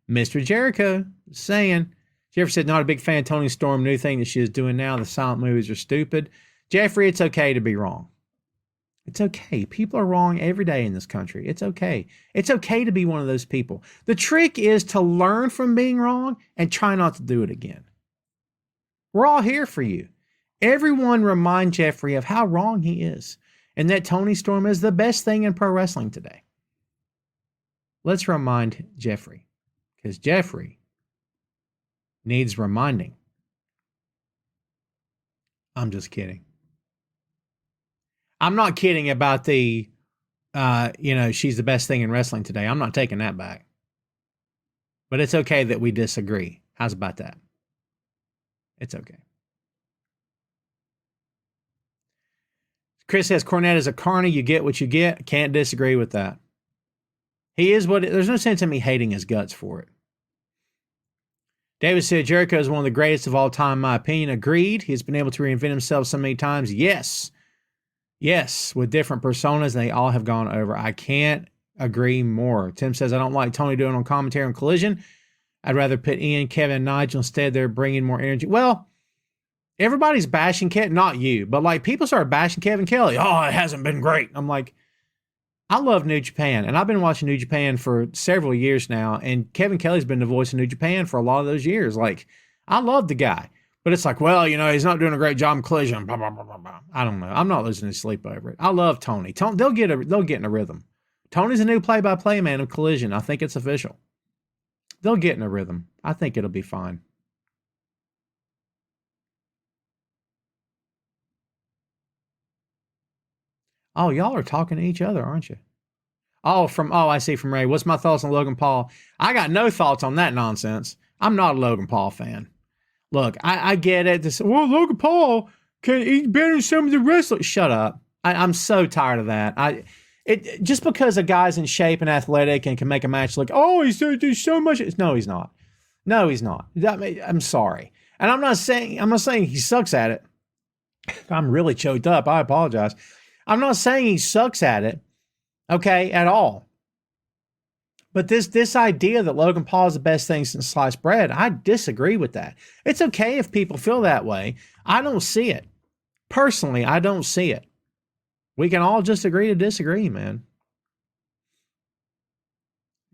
Mr. Jericho. Just saying. Jeffrey said, not a big fan of Tony Storm. New thing that she is doing now. The silent movies are stupid. Jeffrey, it's okay to be wrong. It's okay. People are wrong every day in this country. It's okay. It's okay to be one of those people. The trick is to learn from being wrong and try not to do it again. We're all here for you. Everyone remind Jeffrey of how wrong he is and that Tony Storm is the best thing in pro wrestling today. Let's remind Jeffrey, because Jeffrey needs reminding. I'm just kidding. I'm not kidding about the, she's the best thing in wrestling today. I'm not taking that back. But it's okay that we disagree. How's about that? It's okay. Chris says Cornette is a carny. You get what you get. Can't disagree with that. He is there's no sense in me hating his guts for it. David said Jericho is one of the greatest of all time, in my opinion. Agreed. He's been able to reinvent himself so many times. Yes. Yes. With different personas, they all have gone over. I can't agree more. Tim says, I don't like Tony doing on commentary on Collision. I'd rather put Ian, Kevin, and Nigel instead. They're bringing more energy. Well, everybody's bashing Kevin, not you, but like people started bashing Kevin Kelly. Oh, it hasn't been great. I'm like, I love New Japan, and I've been watching New Japan for several years now, and Kevin Kelly's been the voice of New Japan for a lot of those years. Like, I love the guy, but it's like, well, he's not doing a great job in Collision. Blah, blah, blah, blah, blah. I don't know. I'm not losing sleep over it. I love Tony. They'll get in a rhythm. Tony's a new play-by-play man of Collision. I think it's official. They'll get in a rhythm. I think it'll be fine. Oh, y'all are talking to each other, aren't you? I see from Ray. What's my thoughts on Logan Paul? I got no thoughts on that nonsense. I'm not a Logan Paul fan. Look, I get it. Logan Paul, he's better than some of the wrestlers. Shut up. I'm so tired of that. Just because a guy's in shape and athletic and can make a match look, he's so much. No, he's not. No, he's not. I'm sorry. And I'm not saying he sucks at it. I'm really choked up. I apologize. I'm not saying he sucks at it, okay, at all. But this idea that Logan Paul is the best thing since sliced bread, I disagree with that. It's okay if people feel that way. I don't see it. Personally, I don't see it. We can all just agree to disagree, man.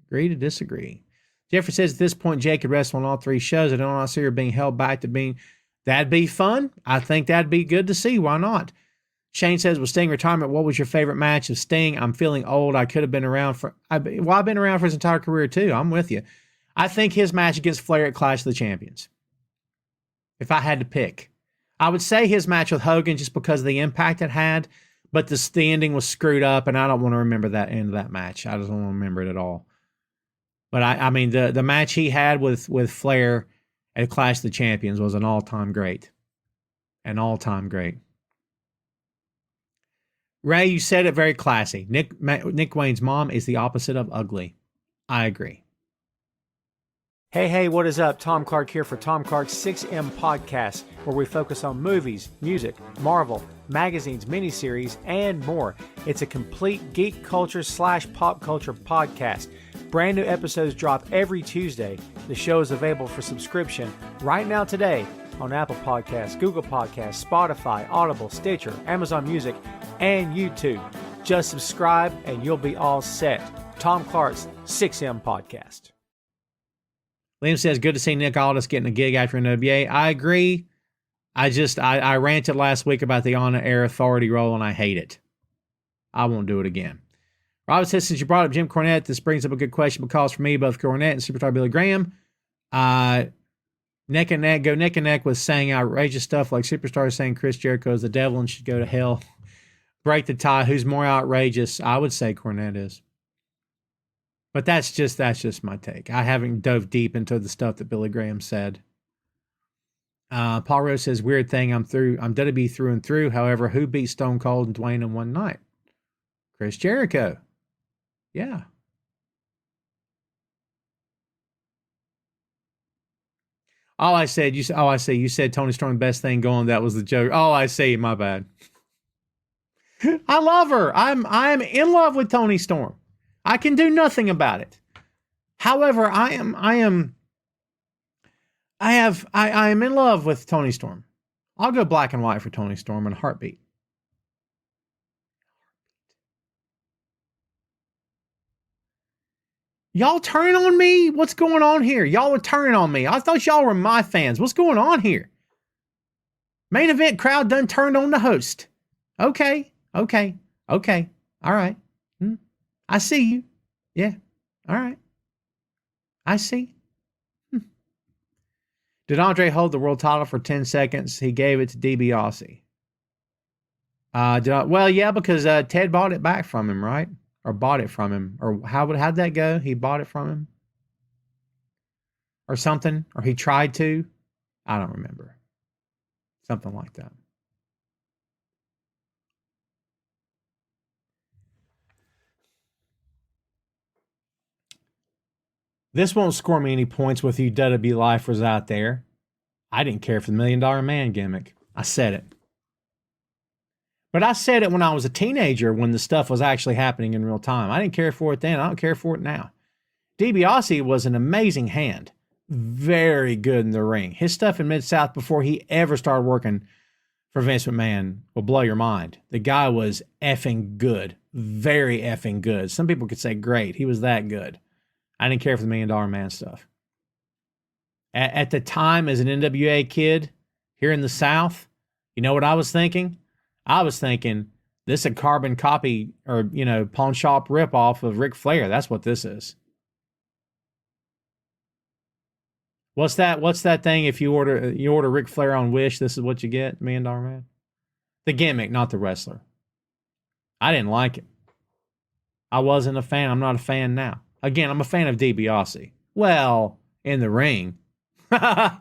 Agree to disagree. Jeffrey says at this point, Jay could wrestle on all 3 shows. I don't see her being held back to being. That'd be fun. I think that'd be good to see. Why not? Shane says, with Sting retirement, what was your favorite match of Sting? I'm feeling old. I could have been around I've been around for his entire career too. I'm with you. I think his match against Flair at Clash of the Champions. If I had to pick, I would say his match with Hogan just because of the impact it had, but the ending was screwed up and I don't want to remember that end of that match. I just don't want to remember it at all. But I mean, the match he had with Flair at Clash of the Champions was an all-time great. An all-time great. Ray, you said it very classy. Nick Wayne's mom is the opposite of ugly. I agree. Hey, what is up? Tom Clark here for Tom Clark's 6M Podcast, where we focus on movies, music, Marvel, magazines, miniseries, and more. It's a complete geek culture / pop culture podcast. Brand new episodes drop every Tuesday. The show is available for subscription right now today on Apple Podcasts, Google Podcasts, Spotify, Audible, Stitcher, Amazon Music, and YouTube. Just subscribe and you'll be all set. Tom Clark's 6M Podcast. Liam says, good to see Nick Aldis getting a gig after NWA. I agree. I ranted last week about the on-air authority role, and I hate it. I won't do it again. Robert says, since you brought up Jim Cornette, this brings up a good question because for me, both Cornette and Superstar Billy Graham, neck and neck with saying outrageous stuff like Superstar saying Chris Jericho is the devil and should go to hell. Break the tie. Who's more outrageous? I would say Cornette is. But that's just my take. I haven't dove deep into the stuff that Billy Graham said. Paul Rose says, weird thing, I'm WWE through and through. However, who beat Stone Cold and Dwayne in one night? Chris Jericho. Yeah. You said Tony Storm, best thing going. That was the joke. Oh, I see. My bad. I love her. I'm in love with Tony Storm. I can do nothing about it. However, I am in love with Tony Storm. I'll go black and white for Tony Storm in a heartbeat. Y'all turning on me? What's going on here? Y'all are turning on me. I thought y'all were my fans. What's going on here? Main event crowd done turned on the host. Okay. All right. I see you. Yeah. All right. I see. Did Andre hold the world title for 10 seconds? He gave it to DiBiase. Well, yeah, because Ted bought it back from him, right? Or bought it from him. Or how'd that go? He bought it from him? Or something? Or he tried to? I don't remember. Something like that. This won't score me any points with you WWE lifers out there. I didn't care for the $1 Million Man gimmick. I said it. But I said it when I was a teenager when the stuff was actually happening in real time. I didn't care for it then. I don't care for it now. DiBiase was an amazing hand. Very good in the ring. His stuff in Mid-South before he ever started working for Vince McMahon will blow your mind. The guy was effing good. Very effing good. Some people could say great. He was that good. I didn't care for the $1 Million Man stuff. At the time, as an NWA kid here in the South, you know what I was thinking? I was thinking, this is a carbon copy or, pawn shop ripoff of Ric Flair. That's what this is. What's that thing if you order Ric Flair on Wish, this is what you get, $1 Million Man? The gimmick, not the wrestler. I didn't like it. I wasn't a fan. I'm not a fan now. Again, I'm a fan of DiBiase. Well, in the ring. But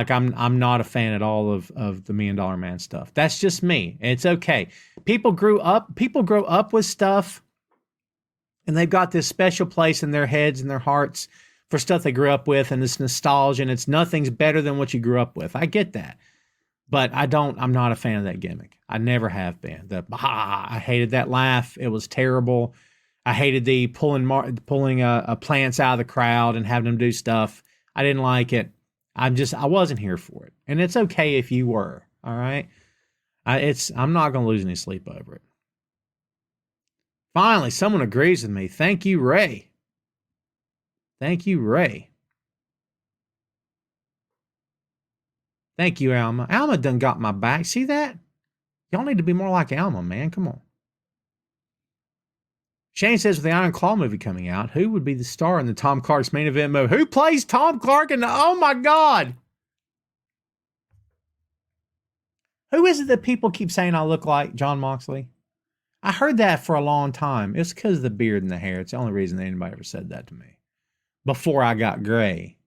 I'm not a fan at all of the $1 Million Man stuff. That's just me. It's okay. People grow up with stuff and they've got this special place in their heads and their hearts for stuff they grew up with, and it's nostalgia, and it's nothing's better than what you grew up with. I get that. But I'm not a fan of that gimmick. I never have been. I hated that laugh. It was terrible. I hated the pulling plants out of the crowd and having them do stuff. I didn't like it. I wasn't here for it. And it's okay if you were. All right. I'm not going to lose any sleep over it. Finally, someone agrees with me. Thank you, Ray. Thank you, Ray. Thank you, Alma. Alma done got my back. See that? Y'all need to be more like Alma, man. Come on. Shane says, with the Iron Claw movie coming out, who would be the star in the Tom Clark's main event movie? Who plays Tom Clark in the... Oh, my God. Who is it that people keep saying I look like? John Moxley? I heard that for a long time. It's because of the beard and the hair. It's the only reason that anybody ever said that to me. before I got gray.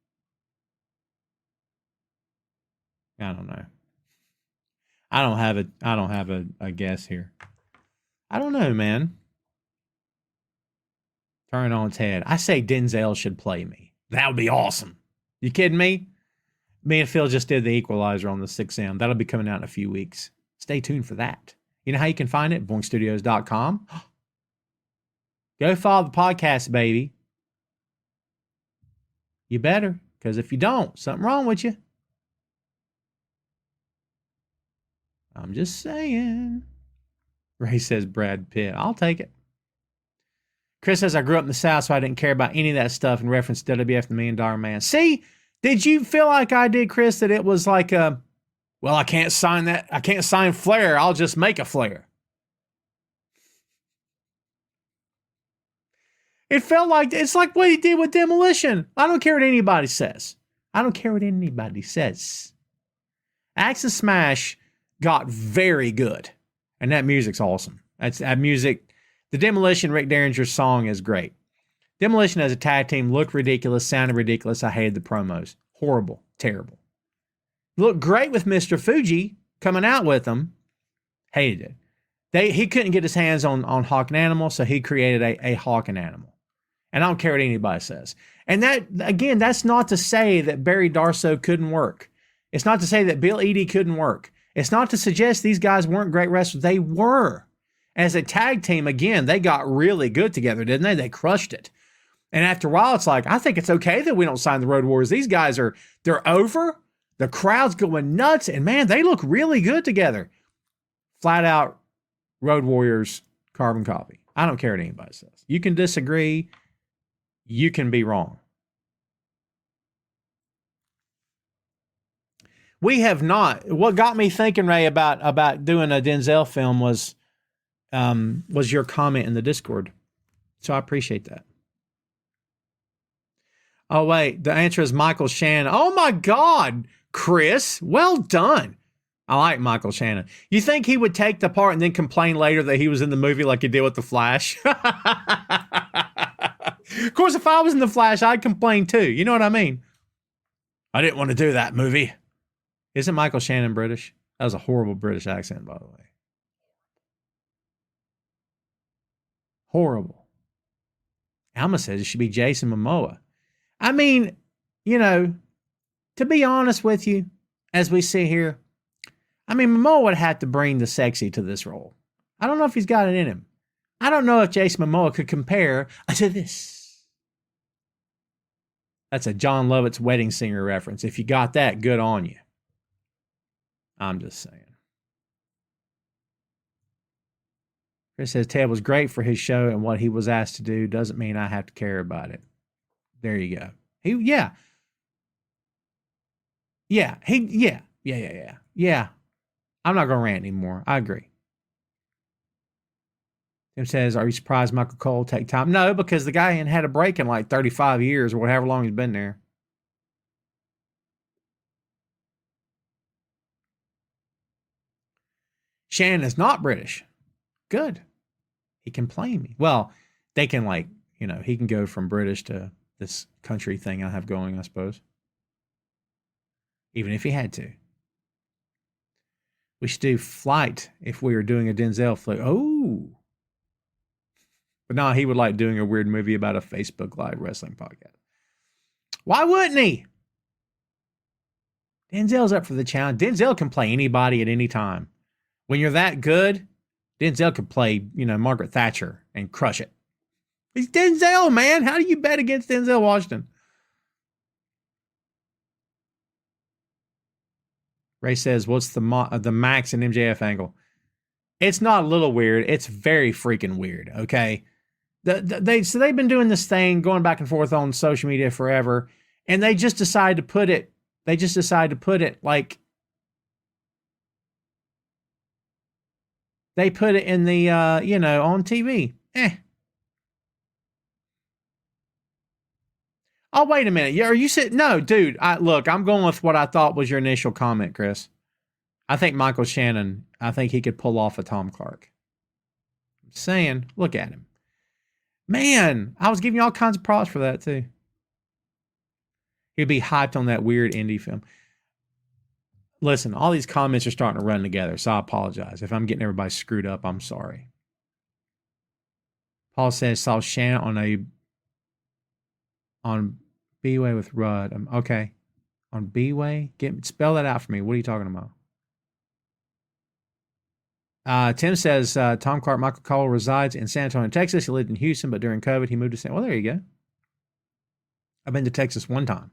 I don't know. I don't have a guess here. I don't know, man. Turn it on its head. I say Denzel should play me. That would be awesome. You kidding me? Me and Phil just did the Equalizer on the 6M. That'll be coming out in a few weeks. Stay tuned for that. You know how you can find it? BoinkStudios.com. Go follow the podcast, baby. You better, because if you don't, something wrong with you. I'm just saying. Ray says Brad Pitt. I'll take it. Chris says, I grew up in the South, so I didn't care about any of that stuff in reference to WWF, the $1 Million Man. See, did you feel like I did, Chris, that it was like a, well, I can't sign that. I can't sign Flair. I'll just make a Flair. It felt like, it's like what he did with Demolition. I don't care what anybody says. I don't care what anybody says. Axis Smash got very good. And that music's awesome. That music, the Demolition Rick Derringer's song is great. Demolition as a tag team looked ridiculous, sounded ridiculous. I hated the promos. Horrible, terrible. Looked great with Mr. Fuji coming out with them. Hated it. He couldn't get his hands on Hawk Animal, so he created a Hawk Animal. And I don't care what anybody says. And that, again, that's not to say that Barry Darsow couldn't work. It's not to say that Bill Eadie couldn't work. It's not to suggest these guys weren't great wrestlers. They were. As a tag team, again, they got really good together, didn't they? They crushed it. And after a while, it's like, I think it's okay that we don't sign the Road Warriors. These guys they're over. The crowd's going nuts. And man, they look really good together. Flat out Road Warriors carbon copy. I don't care what anybody says. You can disagree. You can be wrong. We have not. What got me thinking, Ray, about doing a Denzel film was your comment in the Discord. So I appreciate that. Oh, wait. The answer is Michael Shannon. Oh, my God, Chris. Well done. I like Michael Shannon. You think he would take the part and then complain later that he was in the movie like he did with The Flash? Of course, if I was in The Flash, I'd complain too. You know what I mean? I didn't want to do that movie. Isn't Michael Shannon British? That was a horrible British accent, by the way. Horrible. Alma says it should be Jason Momoa. I mean, you know, to be honest with you, as we see here, I mean, Momoa would have to bring the sexy to this role. I don't know if he's got it in him. I don't know if Jason Momoa could compare to this. That's a John Lovett's Wedding Singer reference. If you got that, good on you. I'm just saying. Chris says Ted was great for his show, and what he was asked to do doesn't mean I have to care about it. There you go. Yeah. I'm not going to rant anymore. I agree. Tim says, are you surprised Michael Cole take time? No, because the guy ain't had a break in like 35 years or whatever long he's been there. Shannon is not British. Good. He can play me. Well, they can he can go from British to this country thing I have going, I suppose. Even if he had to. We should do Flight if we were doing a Denzel flick. Oh. But no, he would like doing a weird movie about a Facebook Live wrestling podcast. Why wouldn't he? Denzel's up for the challenge. Denzel can play anybody at any time. When you're that good, Denzel could play, Margaret Thatcher and crush it. He's Denzel, man. How do you bet against Denzel Washington? Ray says, what's the Max and MJF angle? It's not a little weird. It's very freaking weird, okay? So they've been doing this thing, going back and forth on social media forever, and they just decided to put it like, they put it in the, on TV. Oh, wait a minute. Are you sitting? No, dude. Look, I'm going with what I thought was your initial comment, Chris. I think Michael Shannon, he could pull off a Tom Clark. I'm saying, look at him. Man, I was giving you all kinds of props for that, too. He'd be hyped on that weird indie film. Listen, all these comments are starting to run together, so I apologize. If I'm getting everybody screwed up, I'm sorry. Paul says, saw Shannon on B-Way with Rudd. Okay. On B-Way? Spell that out for me. What are you talking about? Tim says, Tom Clark, Michael Cole resides in San Antonio, Texas. He lived in Houston, but during COVID, he moved to San. Well, there you go. I've been to Texas one time.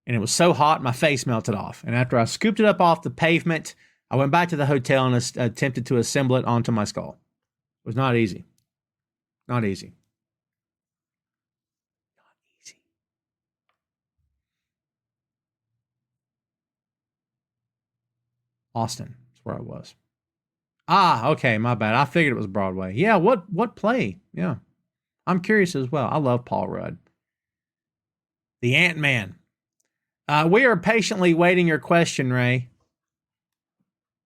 And it was so hot, my face melted off. And after I scooped it up off the pavement, I went back to the hotel and attempted to assemble it onto my skull. It was not easy. Not easy. Not easy. Austin is where I was. Okay, my bad. I figured it was Broadway. Yeah, what play? Yeah. I'm curious as well. I love Paul Rudd. The Ant-Man. We are patiently waiting your question, Ray.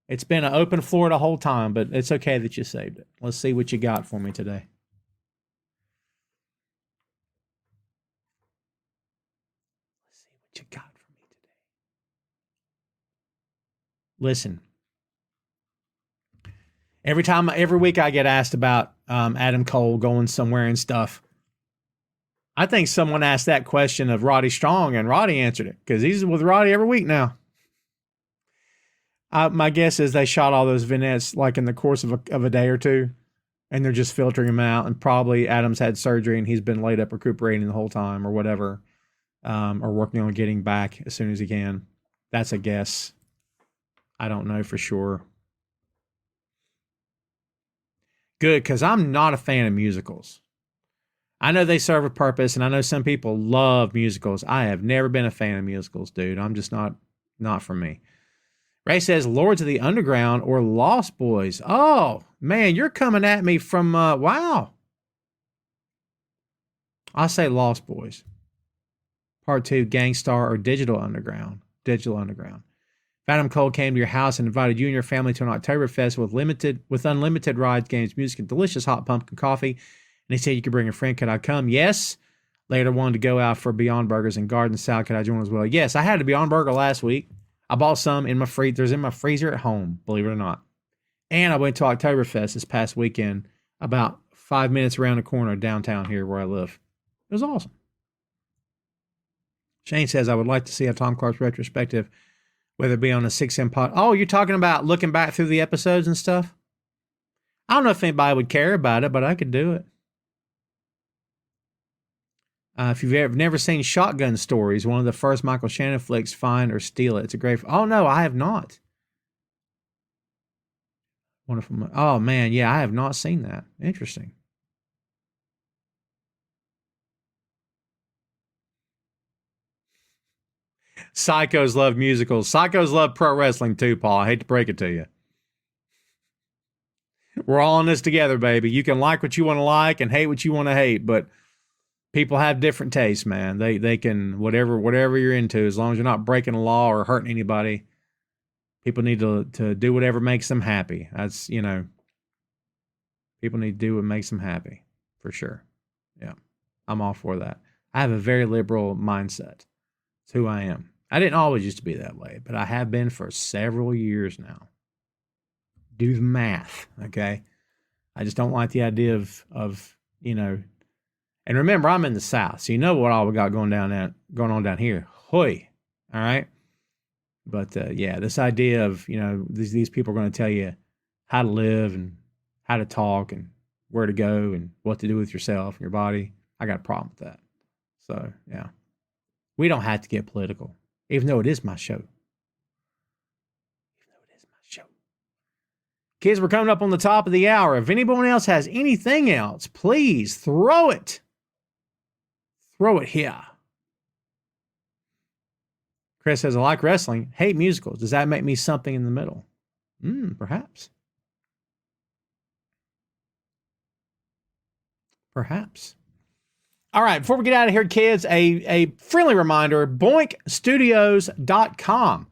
It's been an open floor the whole time, but it's okay that you saved it. Let's see what you got for me today. Let's see what you got for me today. Listen. Every week I get asked about Adam Cole going somewhere and stuff. I think someone asked that question of Roddy Strong, and Roddy answered it because he's with Roddy every week now. My guess is they shot all those vignettes like in the course of a day or two, and they're just filtering them out. And probably Adam's had surgery and he's been laid up recuperating the whole time or whatever, or working on getting back as soon as he can. That's a guess. I don't know for sure. Good, because I'm not a fan of musicals. I know they serve a purpose, and I know some people love musicals. I have never been a fan of musicals, dude. I'm just not for me. Ray says Lords of the Underground or Lost Boys. Oh, man, you're coming at me from, wow. I'll say Lost Boys. Part 2, Gangstar or Digital Underground. Digital Underground. If Adam Cole came to your house and invited you and your family to an Oktoberfest with unlimited rides, games, music, and delicious hot pumpkin coffee, and he said you could bring a friend, could I come? Yes. Later wanted to go out for Beyond Burgers and garden salad. Could I join as well? Yes, I had a Beyond Burger last week. I bought some in my there's in my freezer at home, believe it or not. And I went to Oktoberfest this past weekend, about 5 minutes around the corner downtown here where I live. It was awesome. Shane says, I would like to see a Tom Clark's retrospective, whether it be on a 6M pod. Oh, you're talking about looking back through the episodes and stuff? I don't know if anybody would care about it, but I could do it. If you've never seen Shotgun Stories, one of the first Michael Shannon flicks, find or steal it. It's a great... Oh, no, I have not. Wonderful. Oh, man, yeah, I have not seen that. Interesting. Psychos love musicals. Psychos love pro wrestling too, Paul. I hate to break it to you. We're all in this together, baby. You can like what you want to like and hate what you want to hate, but people have different tastes, man. They can, whatever you're into, as long as you're not breaking a law or hurting anybody, people need to do whatever makes them happy. That's, people need to do what makes them happy, for sure. Yeah, I'm all for that. I have a very liberal mindset. It's who I am. I didn't always used to be that way, but I have been for several years now. Do the math, okay? I just don't like the idea of and remember, I'm in the South, so you know what all we got going on down here. Hoy, all right? But, yeah, this idea of, these people are going to tell you how to live and how to talk and where to go and what to do with yourself and your body. I got a problem with that. So, yeah. We don't have to get political, even though it is my show. Kids, we're coming up on the top of the hour. If anyone else has anything else, please throw it. Throw it here. Chris says, I like wrestling, hate musicals. Does that make me something in the middle? Perhaps. Perhaps. All right, before we get out of here, kids, a friendly reminder, boinkstudios.com.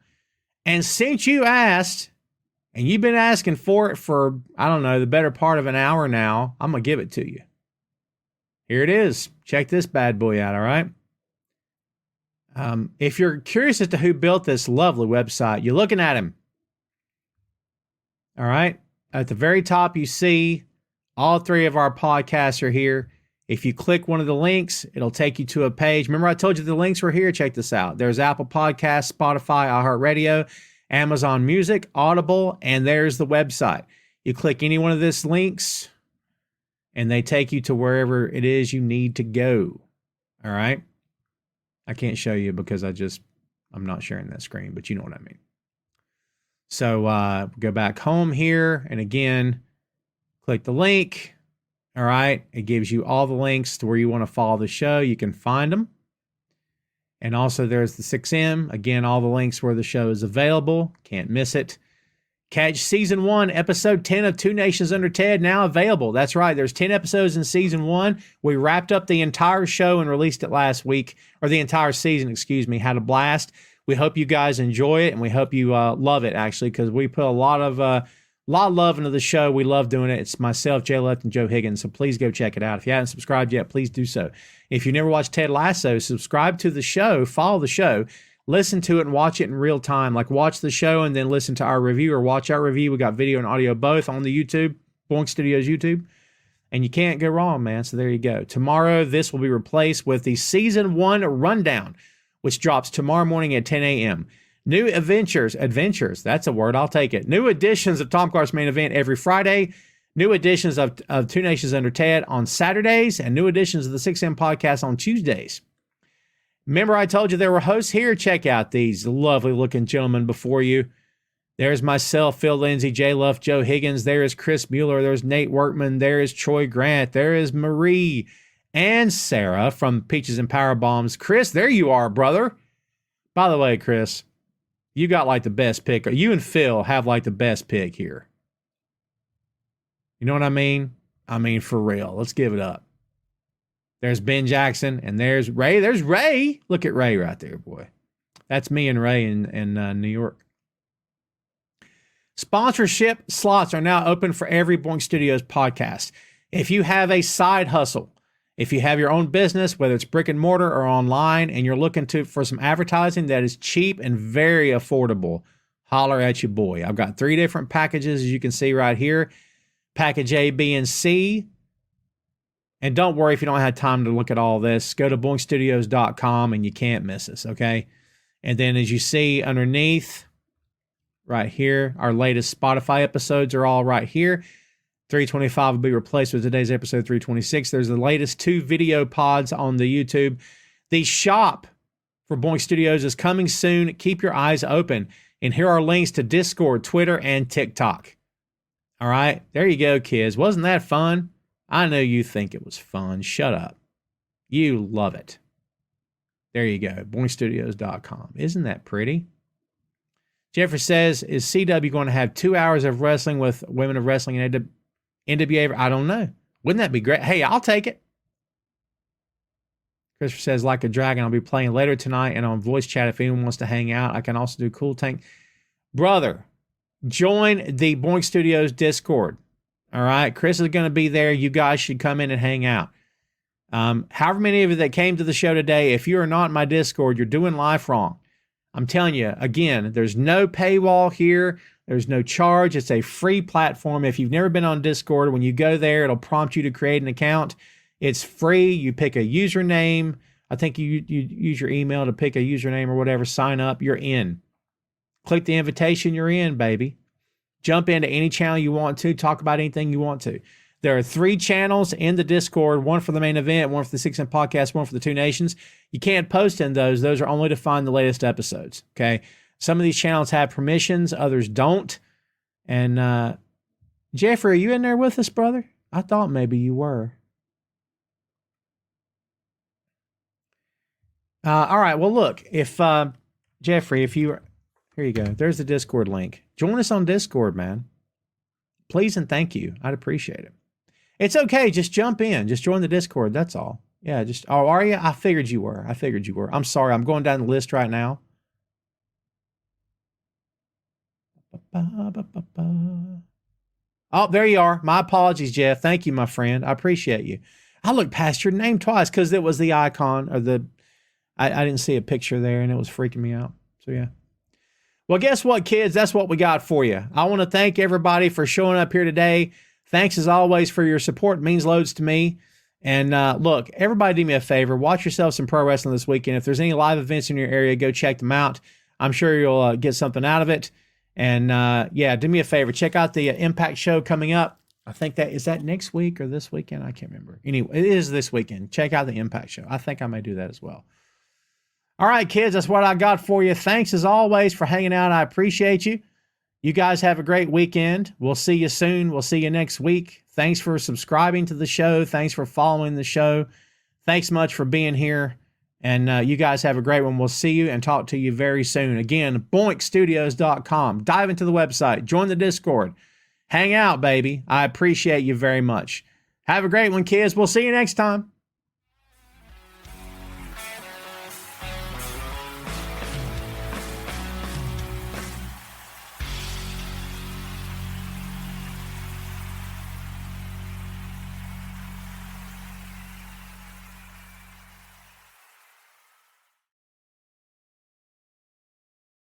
And since you asked, and you've been asking for it for, I don't know, the better part of an hour now, I'm going to give it to you. Here it is. Check this bad boy out, all right? If you're curious as to who built this lovely website, you're looking at him. All right. At the very top, you see all three of our podcasts are here. If you click one of the links, it'll take you to a page. Remember, I told you the links were here. Check this out. There's Apple Podcasts, Spotify, iHeartRadio, Amazon Music, Audible, and there's the website. You click any one of these links, and they take you to wherever it is you need to go. All right? I can't show you because I'm not sharing that screen, but you know what I mean. So go back home here, and again, click the link. All right. It gives you all the links to where you want to follow the show. You can find them. And also there's the 6M. Again, all the links where the show is available. Can't miss it. Catch season 1, episode 10 of Two Nations Under Ted now available. That's right. There's 10 episodes in season 1. We wrapped up the entire show and released it last week, or the entire season, excuse me. Had a blast. We hope you guys enjoy it, and we hope you love it, actually, because we put a lot of love into the show. We love doing it. It's myself, Jay Left, and Joe Higgins, so please go check it out. If you haven't subscribed yet, please do so. If you never watched Ted Lasso, subscribe to the show, follow the show, listen to it, and watch it in real time. Like, watch the show and then listen to our review, or watch our review. We got video and audio both on the YouTube, Boink Studios YouTube, and you can't go wrong, man. So there you go. Tomorrow, this will be replaced with the Season 1 Rundown, which drops tomorrow morning at 10 a.m. New adventures, that's a word, I'll take it. New editions of Tom Clark's Main Event every Friday. New editions of Two Nations Under Ted on Saturdays, and new editions of the 6M podcast on Tuesdays. Remember, I told you there were hosts here. Check out these lovely looking gentlemen before you. There's myself, Phil Lindsay, Jay Luff, Joe Higgins. There is Chris Mueller. There's Nate Workman. There is Troy Grant. There is Marie and Sarah from Peaches and Power Bombs. Chris, there you are, brother. By the way, Chris, you got like the best pick. You and Phil have like the best pick here. You know what I mean? I mean, for real. Let's give it up. There's Ben Jackson, and there's Ray. There's Ray. Look at Ray right there, boy. That's me and Ray in New York. Sponsorship slots are now open for every Boink Studios podcast. If you have a side hustle, if you have your own business, whether it's brick and mortar or online, and you're looking for some advertising that is cheap and very affordable, holler at your boy. I've got 3 different packages, as you can see right here. Package A, B, and C. And don't worry if you don't have time to look at all this. Go to boinkstudios.com and you can't miss us, okay? And then as you see underneath, right here, our latest Spotify episodes are all right here. 325 will be replaced with today's episode 326. There's the latest 2 video pods on the YouTube. The shop for Boink Studios is coming soon. Keep your eyes open. And here are links to Discord, Twitter, and TikTok. All right, there you go, kids. Wasn't that fun? I know you think it was fun. Shut up. You love it. There you go, boinkstudios.com. Isn't that pretty? Jeffrey says, is CW going to have 2 hours of wrestling with Women of Wrestling and NWA? I don't know. Wouldn't that be great? Hey, I'll take it. Christopher says, like a dragon, I'll be playing later tonight and on voice chat if anyone wants to hang out. I can also do Cool Tank. Brother, join the Boink Studios Discord. All right. Chris is going to be there. You guys should come in and hang out. However many of you that came to the show today, if you are not in my Discord, you're doing life wrong. I'm telling you, again, there's no paywall here. There's no charge. It's a free platform. If you've never been on Discord, when you go there, it'll prompt you to create an account. It's free. You pick a username. I think you use your email to pick a username or whatever. Sign up. You're in. Click the invitation. You're in, baby. Jump into any channel you want to. Talk about anything you want to. There are 3 channels in the Discord, one for the main event, one for the 6M podcast, one for the Two Nations. You can't post in those. Those are only to find the latest episodes, okay? Some of these channels have permissions, others don't. And Jeffrey, are you in there with us, brother? I thought maybe you were. All right, well, look, if Jeffrey, if you... Here you go. There's the Discord link. Join us on Discord, man. Please and thank you. I'd appreciate it. It's okay. Just jump in. Just join the Discord. That's all. Yeah, just... Oh, are you? I figured you were. I'm sorry. I'm going down the list right now. Oh, there you are. My apologies, Jeff. Thank you, my friend. I appreciate you. I looked past your name twice because it was the icon or the... I didn't see a picture there, and it was freaking me out. So, yeah. Well, guess what, kids? That's what we got for you. I want to thank everybody for showing up here today. Thanks, as always, for your support. It means loads to me. And look, everybody do me a favor. Watch yourself some pro wrestling this weekend. If there's any live events in your area, go check them out. I'm sure you'll get something out of it. And, yeah, do me a favor. Check out the Impact show coming up. I think is that next week or this weekend? I can't remember. Anyway, it is this weekend. Check out the Impact show. I think I may do that as well. All right, kids, that's what I got for you. Thanks, as always, for hanging out. I appreciate you. You guys have a great weekend. We'll see you soon. We'll see you next week. Thanks for subscribing to the show. Thanks for following the show. Thanks much for being here. And you guys have a great one. We'll see you and talk to you very soon. Again, boinkstudios.com. Dive into the website. Join the Discord. Hang out, baby. I appreciate you very much. Have a great one, kids. We'll see you next time.